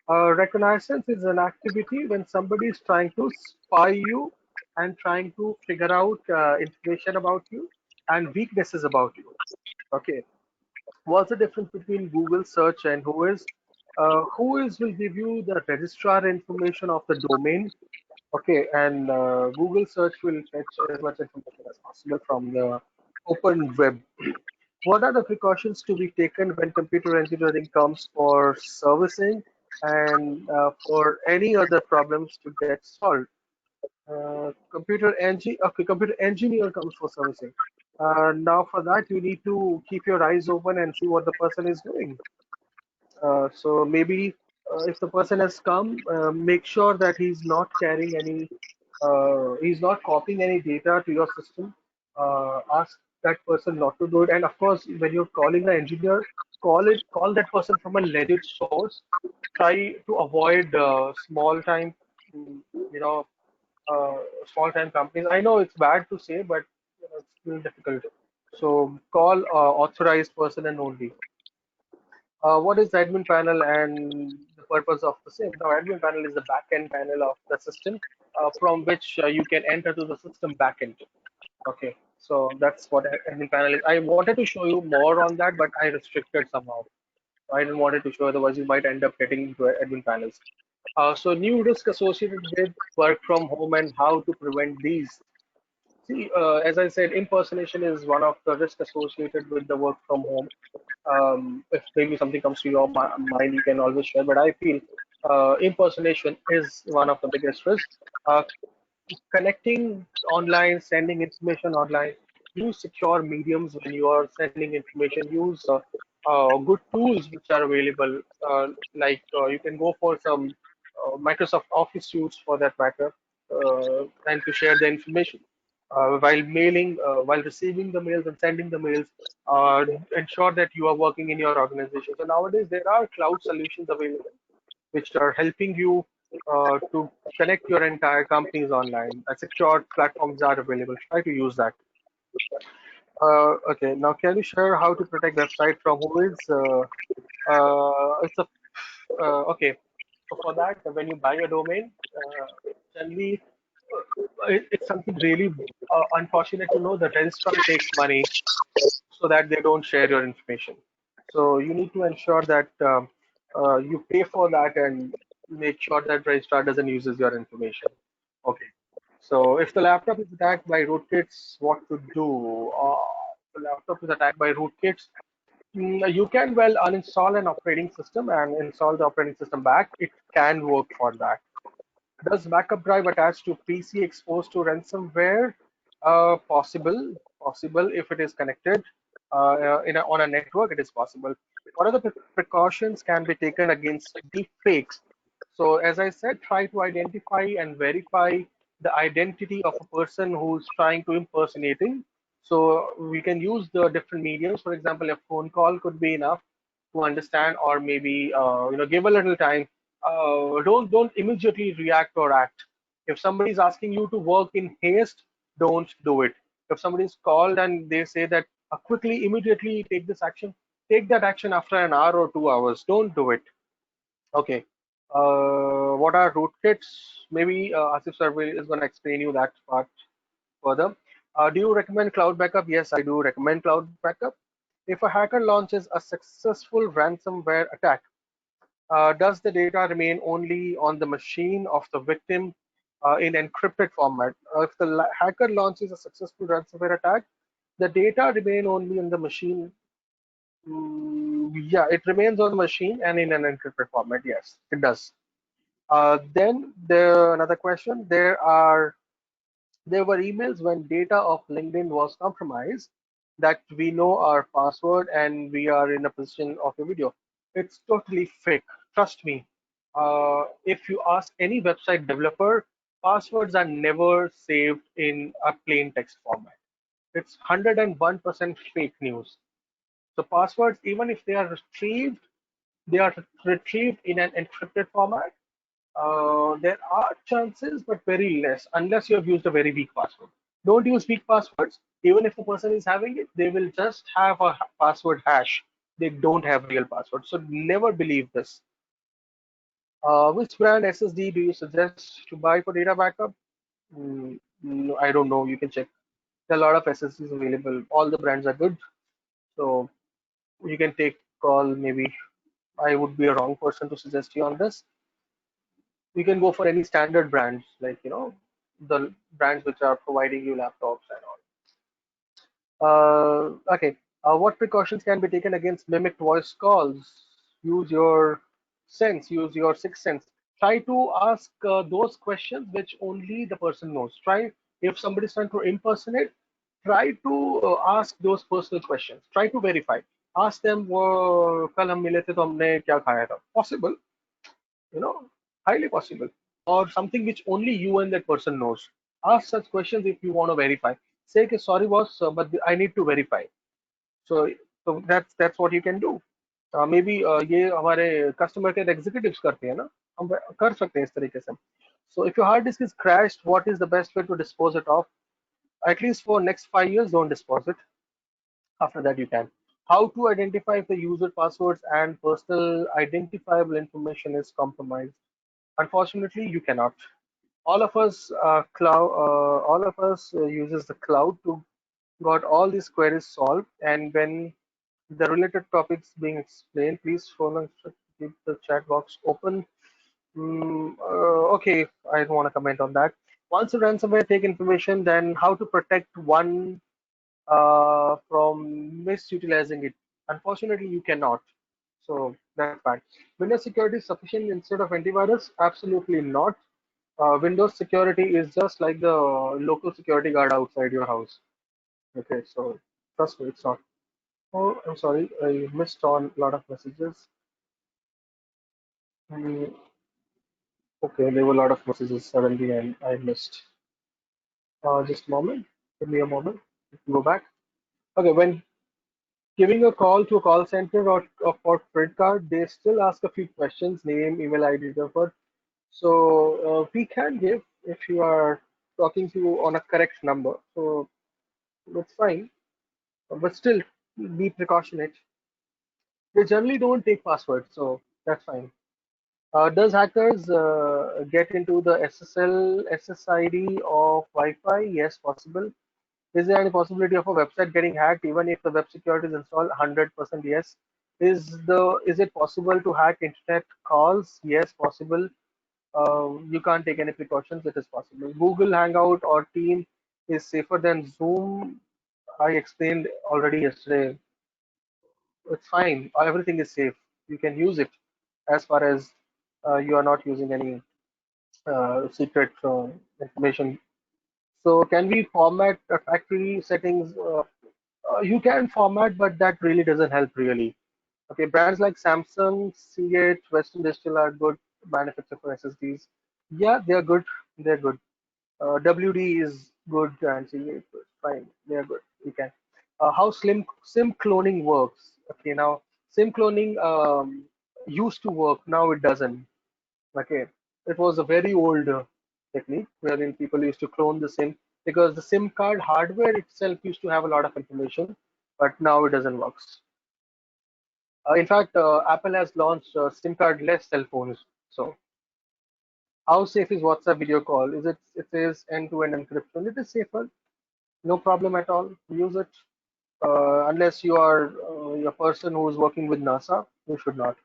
Reconnaissance is an activity when somebody is trying to spy you and trying to figure out information about you and weaknesses about you. Okay. What's the difference between Google search and Whois? Whois will give you the registrar information of the domain. Okay, and Google search will fetch as much information as possible from the open web. What are the precautions to be taken when computer engineering comes for servicing and for any other problems to get solved? Computer engineer comes for servicing. Now for that you need to keep your eyes open and see what the person is doing. So maybe if the person has come, make sure that he's not copying any data to your system. Ask that person not to do it. And of course, when you're calling the engineer, call that person from a legit source. Try to avoid mm, you know, uh, small time companies. I know it's bad to say, but it's still difficult. So call authorized person and only. What is the admin panel and the purpose of the same? Now, admin panel is the backend panel of the system from which you can enter to the system backend. Okay, so that's what admin panel is. I wanted to show you more on that, but I restricted somehow. I didn't want it to show, otherwise you might end up getting into admin panels. So new risk associated with work from home and how to prevent these. See, as I said, impersonation is one of the risks associated with the work from home. If maybe something comes to your mind, you can always share. But I feel impersonation is one of the biggest risks. Uh, Connecting online, sending information online, use secure mediums when you are sending information. Use good tools which are available. You can go for some Microsoft Office suites for that matter, and to share the information. While receiving the mails and sending the mails, ensure that you are working in your organization. So nowadays there are cloud solutions available which are helping you to connect your entire companies online. Secure platforms are available. Try to use that. Okay, now can you share how to protect website from who is? It's a Okay. So for that, when you buy a domain, generally it's something really unfortunate to know that registrar takes money so that they don't share your information. So you need to ensure that you pay for that and make sure that registrar doesn't uses your information. Okay. So if the laptop is attacked by rootkits, what to do? The laptop is attacked by rootkits. You can well uninstall an operating system and install the operating system back. It can work for that. Does backup drive attached to PC exposed to ransomware? Possible if it is connected on a network. It is possible. What are the precautions can be taken against deep fakes? So as I said, try to identify and verify the identity of a person who's trying to impersonating. So we can use the different mediums. For example, a phone call could be enough to understand, or maybe give a little time. Don't immediately react or act. If somebody is asking you to work in haste, don't do it. If somebody is called and they say that quickly, immediately take this action, take that action after an hour or 2 hours. Don't do it. Okay. What are rootkits? Maybe Asif sir is going to explain you that part further. Do you recommend cloud backup? Yes, I do recommend cloud backup. If a hacker launches a successful ransomware attack, does the data remain only on the machine of the victim in encrypted format? If the hacker launches a successful ransomware attack, The data remain only in the machine. Yeah, it remains on the machine and in an encrypted format. Yes, it does. Then there another question. There were emails when data of LinkedIn was compromised that we know our password and we are in a position of a video. It's totally fake. Trust me. If you ask any website developer, passwords are never saved in a plain text format. It's 101% fake news. So passwords, even if they are retrieved in an encrypted format. There are chances, but very less, unless you have used a very weak password. Don't use weak passwords. Even if the person is having it, they will just have a password hash. They don't have real passwords. So never believe this. Which brand SSD do you suggest to buy for data backup? No, I don't know. You can check. There are a lot of SSDs available. All the brands are good. So you can take call. Maybe I would be a wrong person to suggest you on this. You can go for any standard brands, like the brands which are providing you laptops and all. Okay. What precautions can be taken against mimicked voice calls? Use your sense, use your sixth sense. Try to ask those questions which only the person knows. Try, if somebody is trying to impersonate, try to ask those personal questions. Try to verify. Ask them, वो कल हम मिले थे तो हमने क्या खाया था? Possible, highly possible, or something which only you and that person knows. Ask such questions if you want to verify. Say, okay, sorry boss, but I need to verify. So, that's what you can do. Maybe ये हमारे customer care executives करते हैं ना, हम कर सकते हैं इस तरीके से. So if your hard disk is crashed, what is the best way to dispose it of? At least for next 5 years, don't dispose it. After that, you can. How to identify if the user passwords and personal identifiable information is compromised? Unfortunately, you cannot. All of us uses the cloud to got all these queries solved. And when the related topics being explained, please follow keep the chat box open. Okay, I don't want to comment on that. Once a ransomware take information, then how to protect one from misutilizing it? Unfortunately, you cannot. So that's bad. Windows security is sufficient instead of antivirus? Absolutely not. Windows security is just like the local security guard outside your house. Okay, so trust me, it's not. Oh, I'm sorry, I missed on a lot of messages. Mm, okay, there were a lot of messages suddenly and I missed. Just a moment. Give me a moment. Go back. Okay, when giving a call to a call center or for credit card, they still ask a few questions: name, email ID, date of birth. So we can give if you are talking to on a correct number. So that's fine. But still, be precautionate. They generally don't take passwords, so that's fine. Does hackers get into the SSL, SSID of Wi-Fi? Yes, possible. Is there any possibility of a website getting hacked even if the web security is installed? 100% yes. Is it possible to hack internet calls? Yes, possible. You can't take any precautions. It is possible. Google Hangout or Team is safer than Zoom. I explained already yesterday. It's fine. Everything is safe. You can use it as far as you are not using any secret information. So can we format factory settings? You can format, but that really doesn't help really. Okay, brands like Samsung, Seagate, Western Digital are good manufacturer for SSDs. Yeah, they're good. They're good. WD is good and Seagate is fine. They're good. You can. How SIM cloning works? Okay, now SIM cloning used to work. Now it doesn't. Okay, it was a very old technique wherein people used to clone the SIM because the SIM card hardware itself used to have a lot of information, but now it doesn't work. In fact, Apple has launched SIM card-less cell phones. So, how safe is WhatsApp video call? It is end-to-end encryption. It is safer, no problem at all. Use it unless you are a person who is working with NASA. You should not.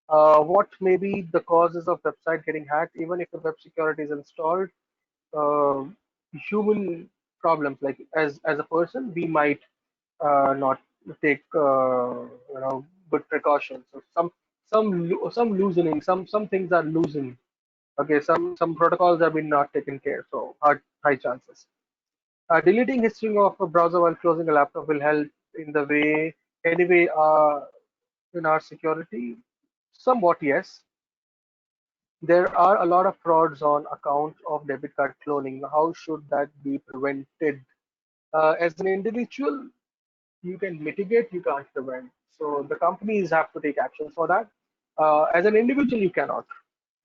What may be the causes of website getting hacked, even if the web security is installed? Uh, human. problems. Like as a person, we might not take good precautions. So some loosening, some things are loosened. Okay, some protocols have been not taken care, so high chances. Deleting history of a browser while closing a laptop will help in the way anyway in our security. Somewhat yes. There are a lot of frauds on accounts of debit card cloning. How should that be prevented? As an individual, you can mitigate, you can't prevent. So the companies have to take actions for that. As an individual, you cannot.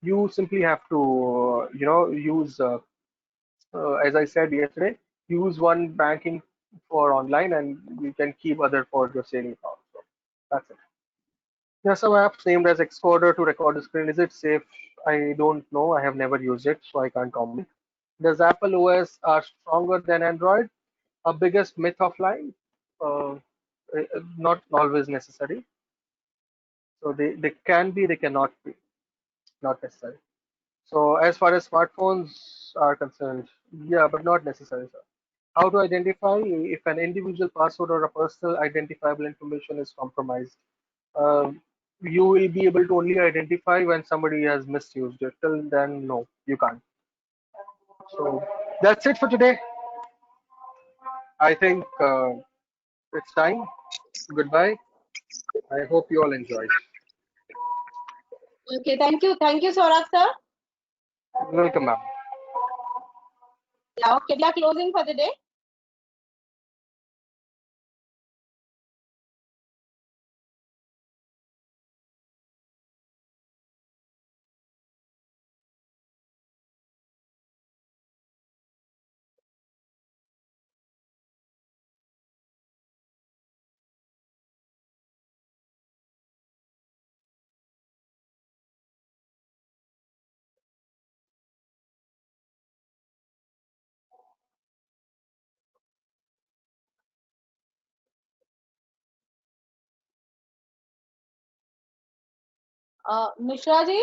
You simply have to, use, as I said yesterday, use one banking for online, and you can keep other for your saving account. So that's it. There are some apps named as Excorder to record the screen. Is it safe? I don't know. I have never used it, so I can't comment. Does Apple OS are stronger than Android? A biggest myth of life? Uh, Not always necessary. So they can be, they cannot be, not necessary. So as far as smartphones are concerned, yeah, but not necessary, sir. How to identify if an individual password or a personal identifiable information is compromised? Um, you will be able to only identify when somebody has misused it. Till then, no, you can't. So that's it for today. I think it's time. Goodbye. I hope you all enjoyed. Okay, thank you, Saurabh sir. Welcome, ma'am. Yeah, okay, we are closing for the day. Mishra ji.